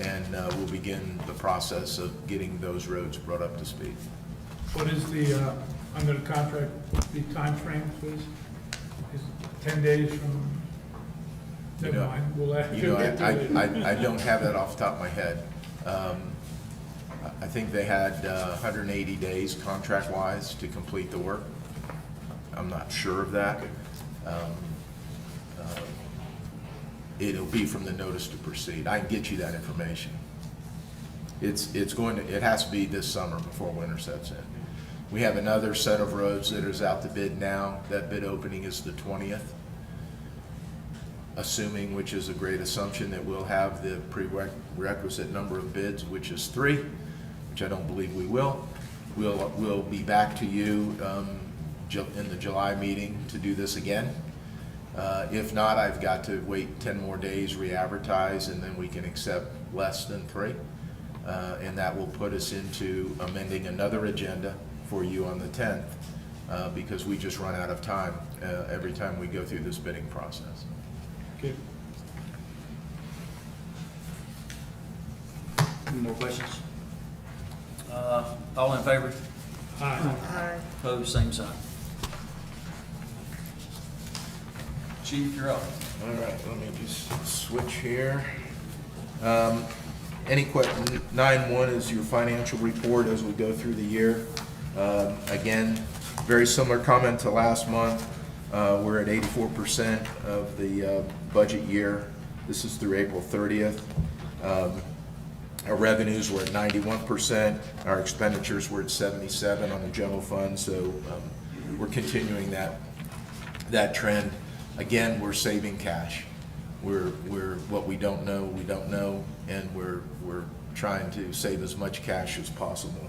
and we'll begin the process of getting those roads brought up to speed. What is the, under the contract, the timeframe, please? Is it 10 days from, never mind, we'll have to You know, get to it. I don't have that off the top of my head. I think they had 180 days contract-wise to complete the work. I'm not sure of that. It'll be from the notice to proceed. I can get you that information. It has to be this summer before winter sets in. We have another set of roads that is out to bid now. That bid opening is the 20th. Assuming, which is a great assumption, that we'll have the prerequisite number of bids, which is 3, which I don't believe we will. We'll be back to you in the July meeting to do this again. If not, I've got to wait 10 more days, re-advertise, and then we can accept less than 3. And that will put us into amending another agenda for you on the 10th, because we just run out of time every time we go through this bidding process. Okay. Any more questions? All in favor? Aye. Aye. Opposed, same sign. Chief, you're up. All right, let me just switch here. 9.1 is your financial report as we go through the year. Again, very similar comment to last month. We're at 84% of the budget year. This is through April 30th. Our revenues were at 91%. Our expenditures were at 77 on the general fund. So we're continuing that trend. Again, we're saving cash. We're what we don't know, and we're trying to save as much cash as possible.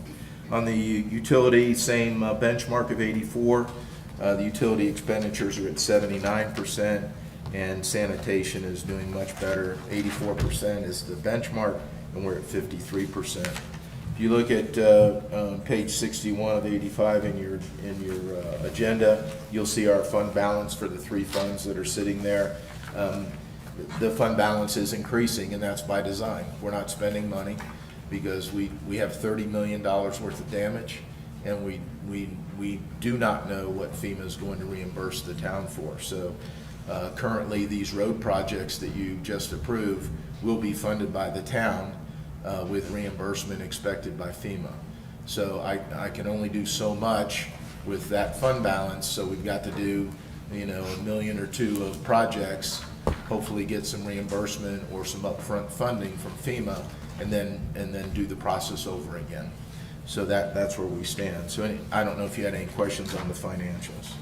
On the utility, same benchmark of 84. The utility expenditures are at 79%, and sanitation is doing much better. 84% is the benchmark, and we're at 53%. If you look at page 61 of 85 in your agenda, you'll see our fund balance for the three funds that are sitting there. The fund balance is increasing, and that's by design. We're not spending money because we have $30 million worth of damage, and we do not know what FEMA is going to reimburse the town for. So currently, these road projects that you just approved will be funded by the town with reimbursement expected by FEMA. So I can only do so much with that fund balance, so we've got to do, $1 million or $2 million of projects, hopefully get some reimbursement or some upfront funding from FEMA, and then do the process over again. So that's where we stand. So I don't know if you had any questions on the financials.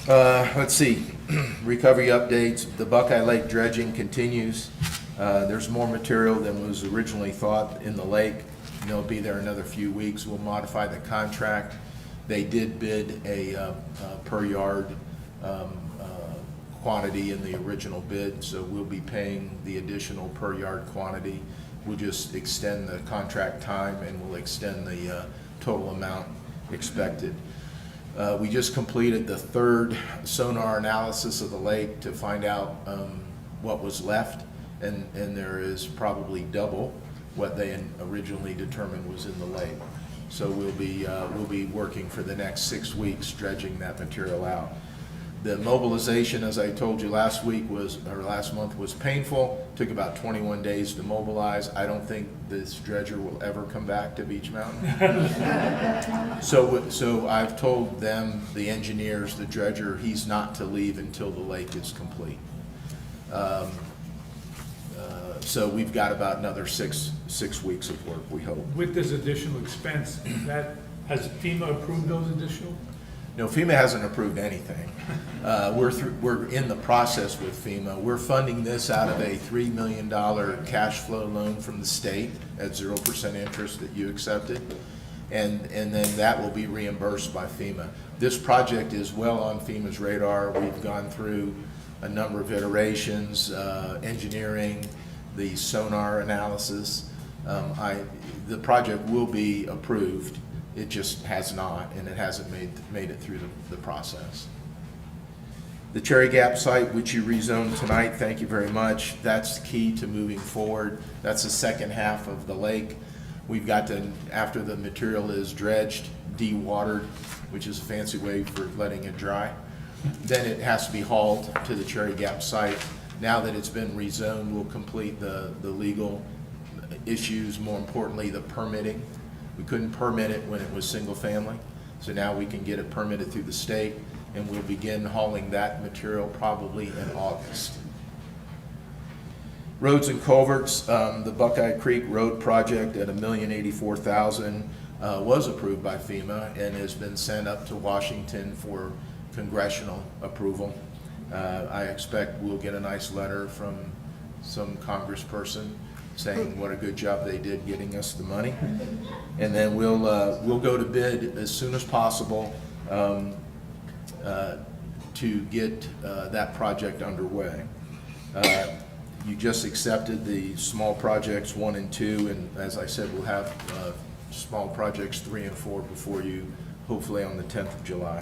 Let's see, recovery updates. The Buckeye Lake dredging continues. There's more material than was originally thought in the lake. They'll be there another few weeks. We'll modify the contract. They did bid a per yard quantity in the original bid, so we'll be paying the additional per yard quantity. We'll just extend the contract time, and we'll extend the total amount expected. We just completed the third sonar analysis of the lake to find out what was left, and there is probably double what they originally determined was in the lake. So we'll be working for the next 6 weeks dredging that material out. The mobilization, as I told you last month, was painful. Took about 21 days to mobilize. I don't think this dredger will ever come back to Beech Mountain. So I've told them, the engineers, the dredger, he's not to leave until the lake is complete. So we've got about another six weeks of work, we hope. With this additional expense, has FEMA approved those additional? No, FEMA hasn't approved anything. We're in the process with FEMA. We're funding this out of a $3 million cash flow loan from the state at 0% interest that you accepted. And then that will be reimbursed by FEMA. This project is well on FEMA's radar. We've gone through a number of iterations, engineering, the sonar analysis. The project will be approved. It just has not, and it hasn't made it through the process. The Cherry Gap site, which you rezoned tonight, thank you very much. That's key to moving forward. That's the second half of the lake. We've got to, after the material is dredged, dewatered, which is a fancy way for letting it dry. Then it has to be hauled to the Cherry Gap site. Now that it's been rezoned, we'll complete the legal issues, more importantly, the permitting. We couldn't permit it when it was single family, so now we can get it permitted through the state, and we'll begin hauling that material probably in August. Roads and culverts, the Buckeye Creek Road project at $1,084,000 was approved by FEMA and has been sent up to Washington for congressional approval. I expect we'll get a nice letter from some congressperson saying what a good job they did getting us the money. And then we'll go to bid as soon as possible to get that project underway. You just accepted the small projects 1 and 2, and as I said, we'll have small projects 3 and 4 before you, hopefully on the 10th of July.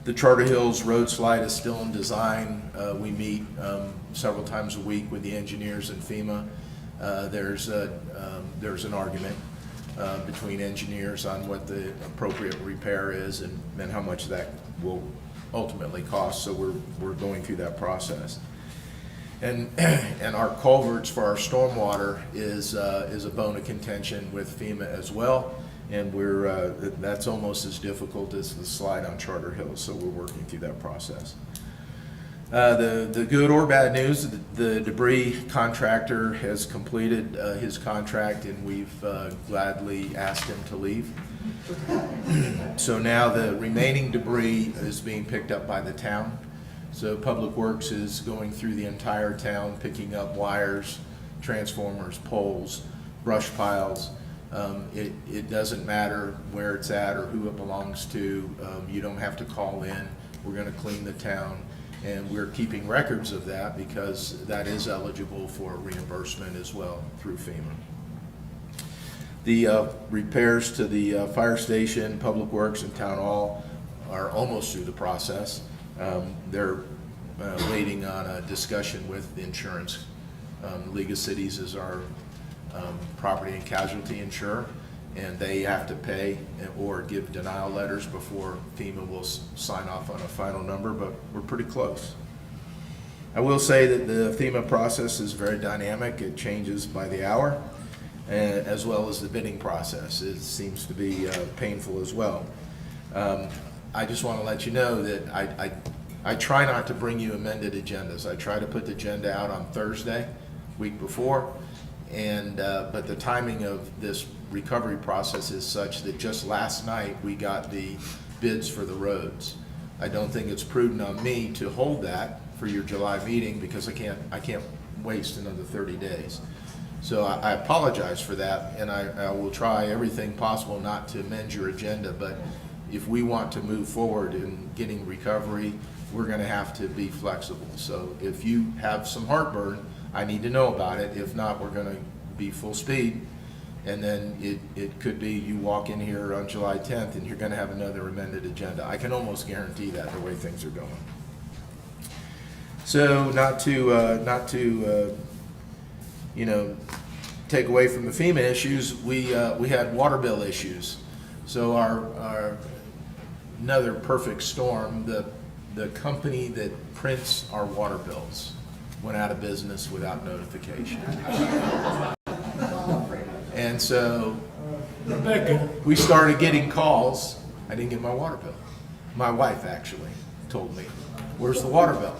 The Charter Hills road slide is still in design. We meet several times a week with the engineers and FEMA. There's an argument between engineers on what the appropriate repair is and how much that will ultimately cost. So we're going through that process. And, and our culverts for our stormwater is a bone of contention with FEMA as well. And that's almost as difficult as the slide on Charter Hills, so we're working through that process. The good or bad news, the debris contractor has completed his contract, and we've gladly asked him to leave. So now the remaining debris is being picked up by the town. So Public Works is going through the entire town, picking up wires, transformers, poles, brush piles. It doesn't matter where it's at or who it belongs to. You don't have to call in. We're going to clean the town, and we're keeping records of that because that is eligible for reimbursement as well through FEMA. The repairs to the fire station, Public Works, and Town Hall are almost through the process. They're waiting on a discussion with insurance. League of Cities is our property and casualty insurer, and they have to pay or give denial letters before FEMA will sign off on a final number, but we're pretty close. I will say that the FEMA process is very dynamic. It changes by the hour, as well as the bidding process. It seems to be painful as well. I just want to let you know that I try not to bring you amended agendas. I try to put the agenda out on Thursday, week before, and but the timing of this recovery process is such that just last night we got the bids for the roads. I don't think it's prudent on me to hold that for your July meeting because I can't waste another 30 days. So I apologize for that, and I will try everything possible not to amend your agenda, but if we want to move forward in getting recovery, we're going to have to be flexible. So if you have some heartburn, I need to know about it. If not, we're going to be full speed, and then it could be you walk in here on July 10th and you're going to have another amended agenda. I can almost guarantee that the way things are going. So not to take away from the FEMA issues, we had water bill issues. So our another perfect storm, the company that prints our water bills went out of business without notification. And so Rebecca, we started getting calls. I didn't get my water bill. My wife actually told me, "Where's the water bill?"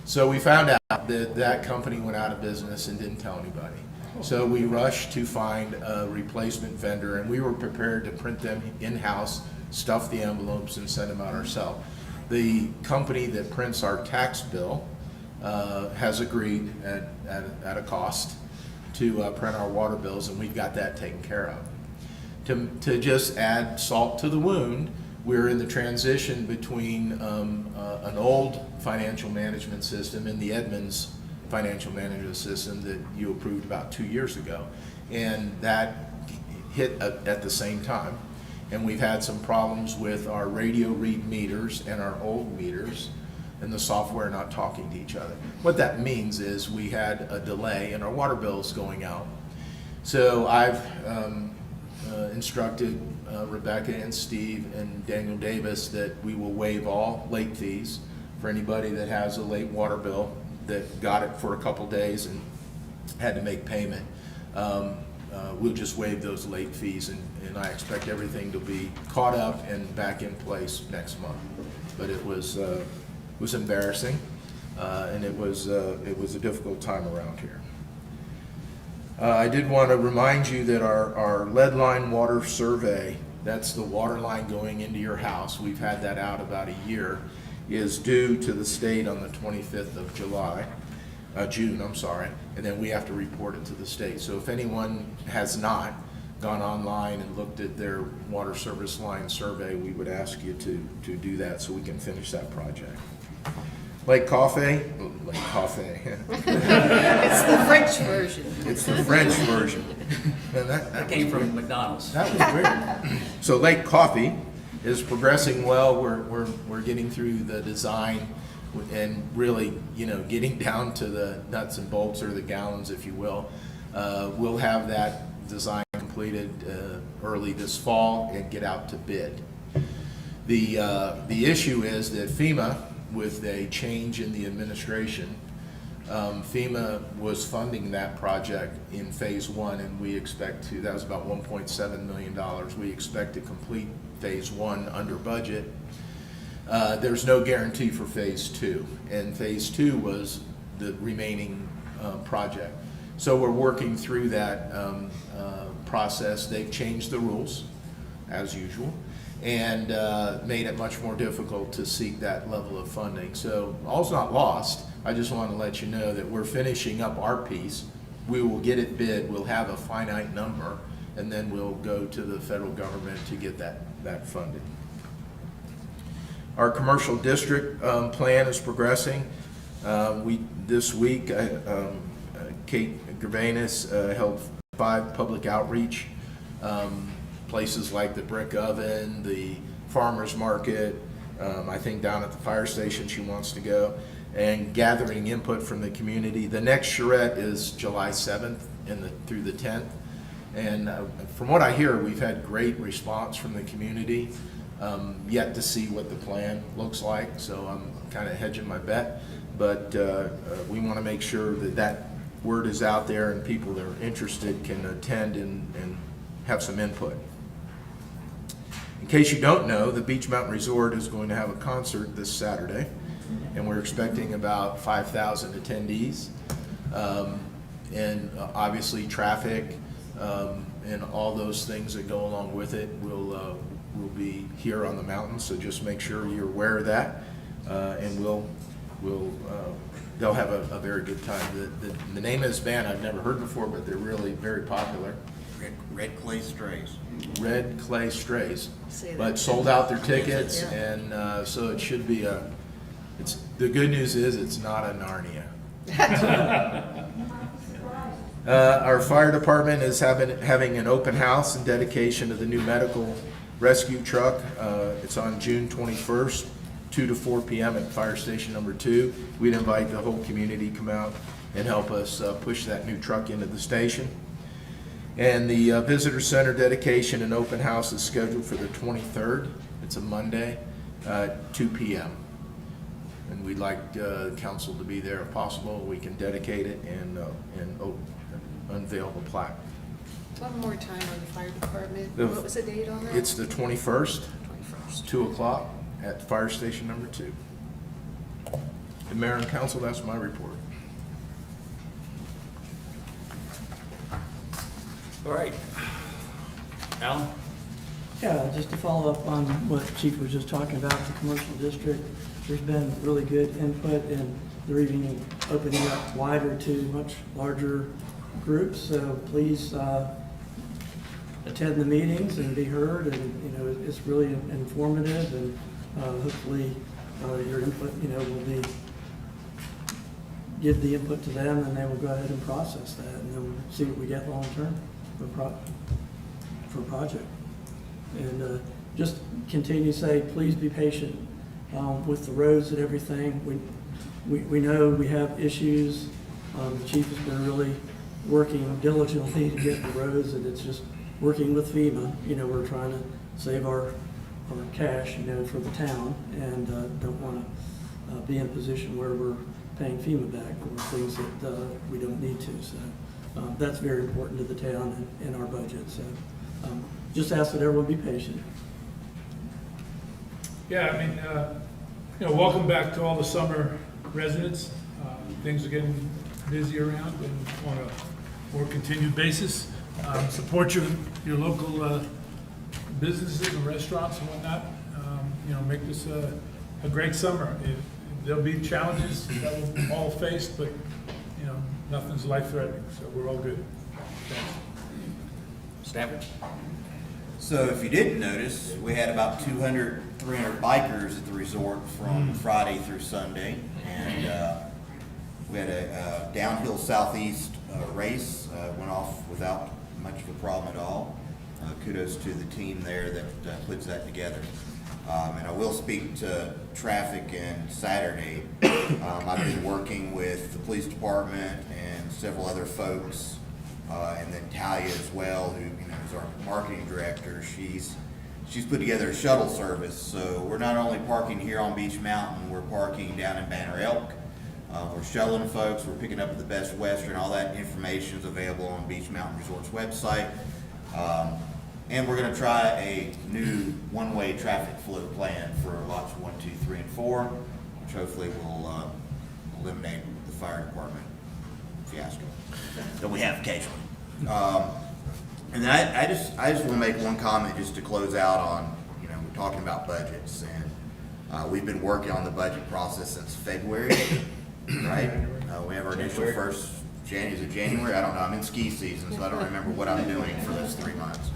So we found out that that company went out of business and didn't tell anybody. So we rushed to find a replacement vendor, and we were prepared to print them in-house, stuff the envelopes, and send them out ourselves. The company that prints our tax bill has agreed at a cost to print our water bills, and we've got that taken care of. To just add salt to the wound, we're in the transition between an old financial management system and the Edmunds financial management system that you approved about 2 years ago, and that hit at the same time. And we've had some problems with our radio read meters and our old meters and the software not talking to each other. What that means is we had a delay in our water bills going out. So I've instructed Rebecca and Steve and Daniel Davis that we will waive all late fees for anybody that has a late water bill that got it for a couple days and had to make payment. We'll just waive those late fees, and I expect everything to be caught up and back in place next month. But it was embarrassing, and it was a difficult time around here. I did want to remind you that our lead line water survey, that's the water line going into your house, we've had that out about a year, is due to the state on the 25th of June, and then we have to report it to the state. So if anyone has not gone online and looked at their water service line survey, we would ask you to do that so we can finish that project. Lake Coffee. It's the French version. It's the French version. And That came from McDonald's. That was weird. So Lake Coffee is progressing well. We're getting through the design and really, getting down to the nuts and bolts, or the gallons, if you will. We'll have that design completed early this fall and get out to bid. The issue is that FEMA, with a change in the administration, FEMA was funding that project in phase one, and we expect to, that was about $1.7 million. We expect to complete phase one under budget. There's no guarantee for phase two, and phase two was the remaining project. So we're working through that process. They've changed the rules, as usual, and made it much more difficult to seek that level of funding. So all's not lost. I just want to let you know that we're finishing up our piece. We will get it bid, we'll have a finite number, and then we'll go to the federal government to get that funded. Our commercial district plan is progressing. This week, Kate Gervais held 5 public outreach, places like the Brick Oven, the Farmers Market, I think down at the fire station she wants to go, and gathering input from the community. The next charrette is July 7th through the 10th. And from what I hear, we've had great response from the community. Yet to see what the plan looks like, so I'm kind of hedging my bet. But we want to make sure that word is out there and people that are interested can attend and have some input. In case you don't know, the Beach Mountain Resort is going to have a concert this Saturday, and we're expecting about 5,000 attendees. And obviously traffic and all those things that go along with it will be here on the mountain, so just make sure you're aware of that, and they'll have a very good time. The name of this band I've never heard before, but they're really very popular. Red Clay Strays. Red Clay Strays, Say that. but sold out their tickets, Yeah. and so it should be the good news is it's not a Narnia. Our fire department is having an open house in dedication of the new medical rescue truck. It's on June 21st, 2 to 4 p.m. at Fire Station number 2. We'd invite the whole community to come out and help us push that new truck into the station. And the visitor center dedication and open house is scheduled for the 23rd. It's a Monday, 2 p.m. And we'd like council to be there if possible. We can dedicate it and unveil the plaque. One more time on the fire department. The- What was the date on that? It's the 21st, 21st. 2 o'clock at Fire Station number 2. And Mayor and Council, that's my report. All right. Alan? Yeah, just to follow up on what Chief was just talking about, the commercial district, there's been really good input, and they're even opening up wider to much larger groups, so please attend the meetings and be heard, and, it's really informative, and hopefully your input, will give the input to them, and they will go ahead and process that, and then we'll see what we get long term for a project. And just continue to say, please be patient with the roads and everything. We know we have issues. The chief has been really working diligently to get the roads, and it's just working with FEMA. We're trying to save our cash, for the town, and don't want to be in a position where we're paying FEMA back for things that we don't need to. So that's very important to the town and our budget. So just ask that everyone be patient. Yeah, welcome back to all the summer residents. Things are getting busy around and on a more continued basis. Support your local businesses and restaurants and whatnot. Make this a great summer. There'll be challenges that we'll all face, but nothing's life-threatening, so we're all good. Thanks. Stafford? So if you didn't notice, we had about 200, 300 bikers at the resort from Friday through Sunday. And we had a downhill southeast race, went off without much of a problem at all. Kudos to the team there that puts that together. And I will speak to traffic and Saturday. I've been working with the police department and several other folks, and then Talia as well, who is our marketing director. She's put together a shuttle service, so we're not only parking here on Beach Mountain, we're parking down in Banner Elk. We're shuttling folks, we're picking up at the Best Western, all that information is available on Beach Mountain Resort's website. And we're gonna try a new one-way traffic flow plan for lots 1, 2, 3, and 4, which hopefully will eliminate the fire department fiasco that we have occasionally. And then I just want to make one comment just to close out on, we're talking about budgets, and we've been working on the budget process since February, right? We have our initial first is it January? I don't know. I'm in ski season, so I don't remember what I'm doing for those 3 months.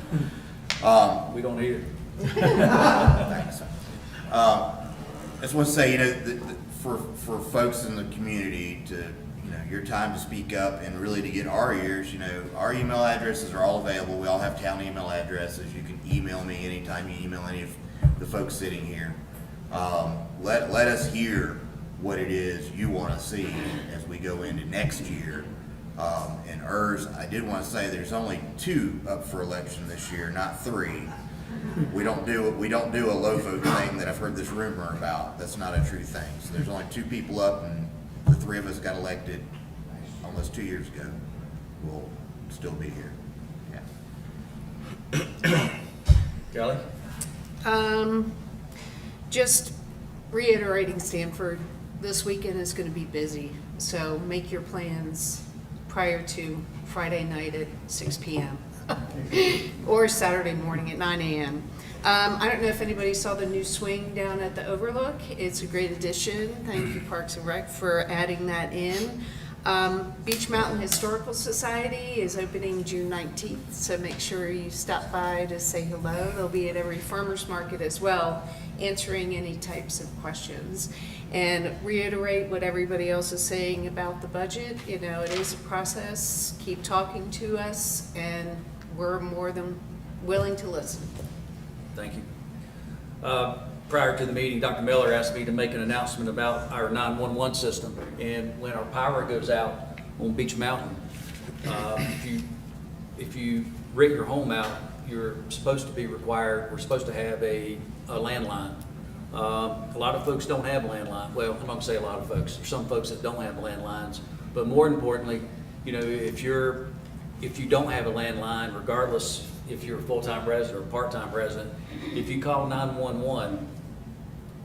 We don't either. Thanks. I just want to say, for folks in the community to, your time to speak up and really to get our ears, our email addresses are all available. We all have town email addresses. You can email me anytime you email any of the folks sitting here. Let us hear what it is you want to see as we go into next year. And ERS, I did want to say there's only 2 up for election this year, not 3. We don't do a low vote thing that I've heard this rumor about. That's not a true thing. So there's only 2 people up, and the 3 of us got elected almost 2 years ago. We'll still be here. Yeah. Kelly? Just reiterating, Stanford, this weekend is going to be busy, so make your plans prior to Friday night at 6 p.m. or Saturday morning at 9 a.m. I don't know if anybody saw the new swing down at the Overlook. It's a great addition. Thank you, Parks and Rec, for adding that in. Beach Mountain Historical Society is opening June 19th, so make sure you stop by to say hello. They'll be at every farmer's market as well, answering any types of questions. And reiterate what everybody else is saying about the budget. It is a process. Keep talking to us, and we're more than willing to listen. Thank you. Prior to the meeting, Dr. Miller asked me to make an announcement about our 911 system. And when our power goes out on Beach Mountain, if you rent your home out, we're supposed to have a landline. A lot of folks don't have landline. Well, I'm not gonna say a lot of folks. There's some folks that don't have landlines. But more importantly, if you don't have a landline, regardless if you're a full-time resident or part-time resident, if you call 911,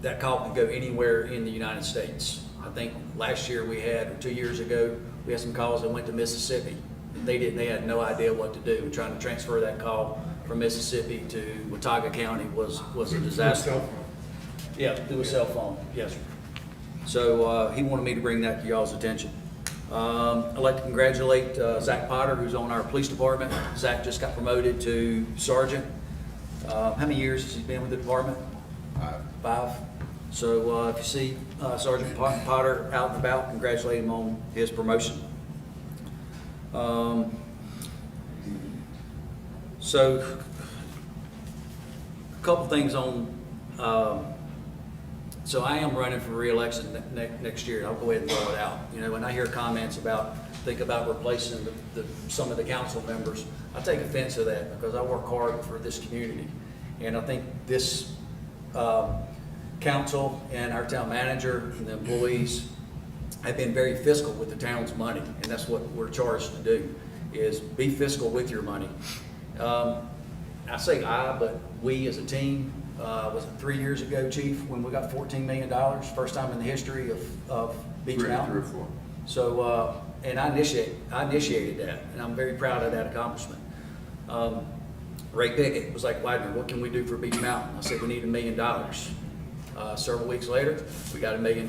that call can go anywhere in the United States. I think last year or 2 years ago, we had some calls that went to Mississippi. They had no idea what to do. Trying to transfer that call from Mississippi to Watauga County was a disaster. Yeah, through a cell phone, yes, sir. So he wanted me to bring that to y'all's attention. I'd like to congratulate Zach Potter, who's on our police department. Zach just got promoted to sergeant. How many years has he been with the department? 5. So if you see Sergeant Potter out and about, congratulate him on his promotion. So a couple things on, so I am running for re-election next year. I'll go ahead and throw it out. When I hear comments think about replacing some of the council members, I take offense to that because I work hard for this community. And I think this council and our town manager and the employees have been very fiscal with the town's money. And that's what we're charged to do, is be fiscal with your money. I say but we as a team, was it 3 years ago, Chief, when we got $14 million, first time in the history of Beach Mountain? 3 or 4. So, and I initiated that, and I'm very proud of that accomplishment. Ray Pickett was like, Widener, what can we do for Beach Mountain? I said, we need $1 million. Several weeks later, we got $1 million.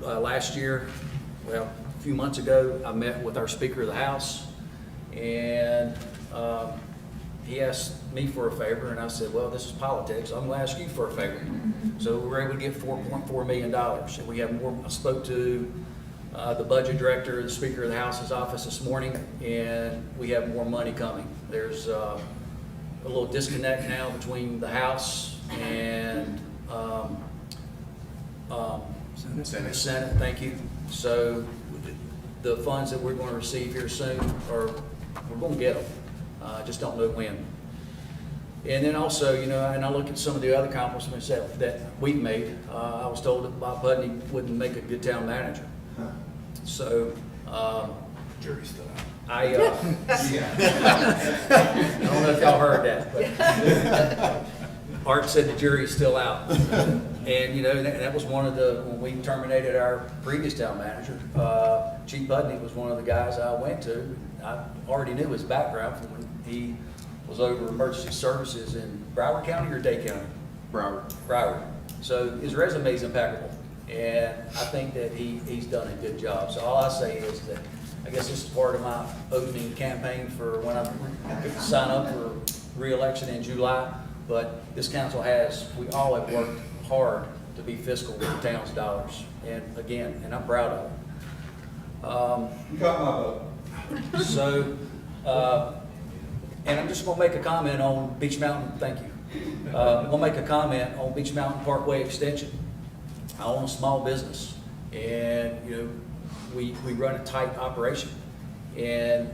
Last year, a few months ago, I met with our Speaker of the House, and he asked me for a favor, and I said, well, this is politics. I'm going to ask you for a favor. So we were able to get $4.4 million. And we have more. I spoke to the budget director, the Speaker of the House's office this morning, and we have more money coming. There's a little disconnect now between the House and Senate. Thank you. So the funds that we're going to receive here soon we're going to get them. Just don't know when. And then also, you know, and I look at some of the other accomplishments that we've made. I was told that Bob Putney wouldn't make a good town manager. So, Jury's still out. I don't know if y'all heard that, but Art said the jury's still out. And, you know, that was one of the, when we terminated our previous town manager, Chief Putney was one of the guys I went to. I already knew his background from when he was over emergency services in Broward County or Day County? Broward. So his resume is impeccable, and I think that he's done a good job. So all I say is that I guess this is part of my opening campaign for when I sign up for re-election in July. But this council we all have worked hard to be fiscal with the town's dollars, and again, and I'm proud of it. You got my vote. So, and I'm just gonna make a comment on Beach Mountain, thank you. I'm gonna make a comment on Beach Mountain Parkway Extension. I own a small business, and, you know, we run a tight operation. And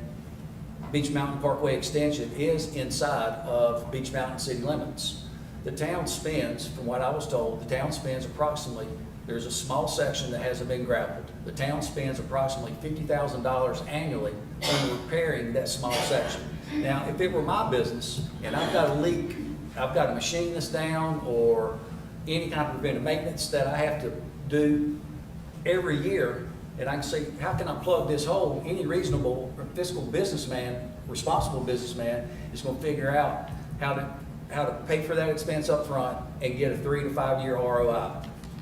Beach Mountain Parkway Extension is inside of Beach Mountain city limits. The town spends, from what I was told, the town spends approximately, there's a small section that hasn't been gravelled. The town spends approximately $50,000 annually on repairing that small section. Now, if it were my business and I've got a leak, I've got a machine that's down or any kind of preventive maintenance that I have to do every year, and I can say, how can I plug this hole? Any reasonable fiscal businessman, responsible businessman is going to figure out how to pay for that expense up front and get a 3 to 5 year ROI.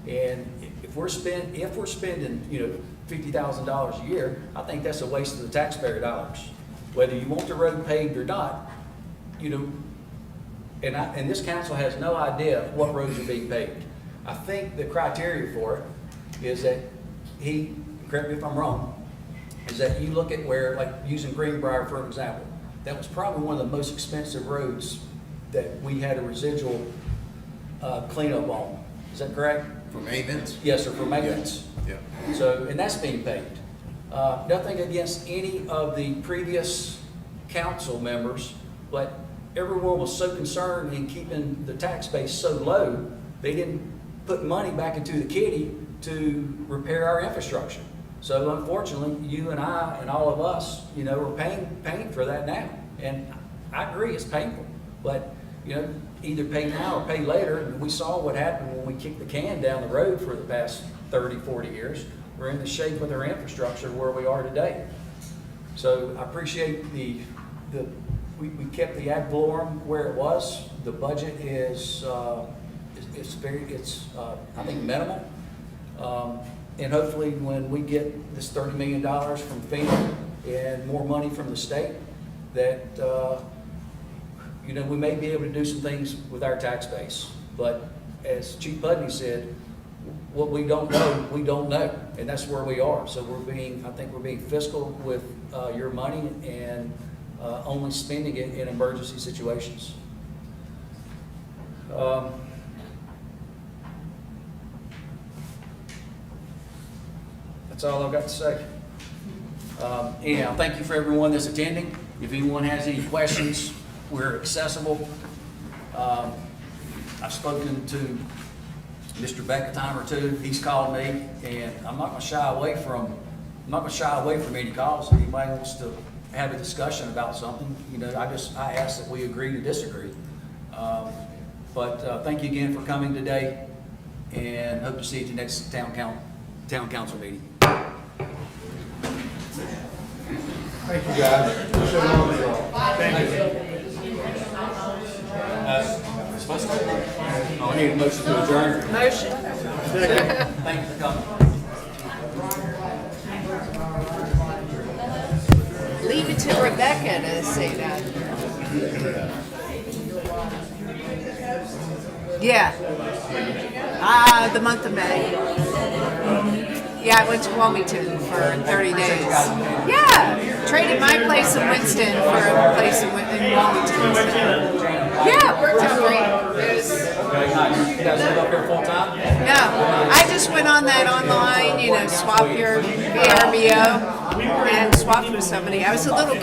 And if we're spending, you know, $50,000 a year, I think that's a waste of the taxpayer dollars. Whether you want the road paved or not, you know, and this council has no idea what roads are being paved. I think the criteria for it is that correct me if I'm wrong, is that you look at where, like using Greenbrier for an example, that was probably one of the most expensive roads that we had a residual cleanup on. Is that correct? For maintenance? Yes, sir, for maintenance. Yeah. So, and that's being paved. Nothing against any of the previous council members, but everyone was so concerned in keeping the tax base so low, they didn't put money back into the kitty to repair our infrastructure. So unfortunately, you and I and all of us, you know, are paying for that now. And I agree, it's painful, but, you know, either pay now or pay later. And we saw what happened when we kicked the can down the road for the past 30, 40 years. We're in the shape with our infrastructure where we are today. So I appreciate we kept the ad valorem where it was. The budget is, I think, minimal. And hopefully when we get this $30 million from FEMA and more money from the state, that, you know, we may be able to do some things with our tax base. But as Chief Putney said, what we don't know, we don't know. And that's where we are. So I think we're being fiscal with your money and only spending it in emergency situations. That's all I've got to say. Anyhow, thank you for everyone that's attending. If anyone has any questions, we're accessible. I've spoken to Mr. Beck a time or two. He's called me, and I'm not going to shy away from any calls. If anybody wants to have a discussion about something, you know, I ask that we agree to disagree. But thank you again for coming today, and hope to see you at the next town council meeting. Thank you, guys. Thank you. Supposed to? Oh, I need a motion to adjourn. Motion. Thank you for coming. Leave it to Rebecca to say that. Yeah. The month of May. Yeah, I went to Wilmington for 30 days. Yeah, traded my place in Winston for a place in Wilmington. Yeah, it worked out great. It was, Okay, nice. You guys live up here full time? no, I just went on that online, you know, swap your VRBO and swap with somebody. I was a little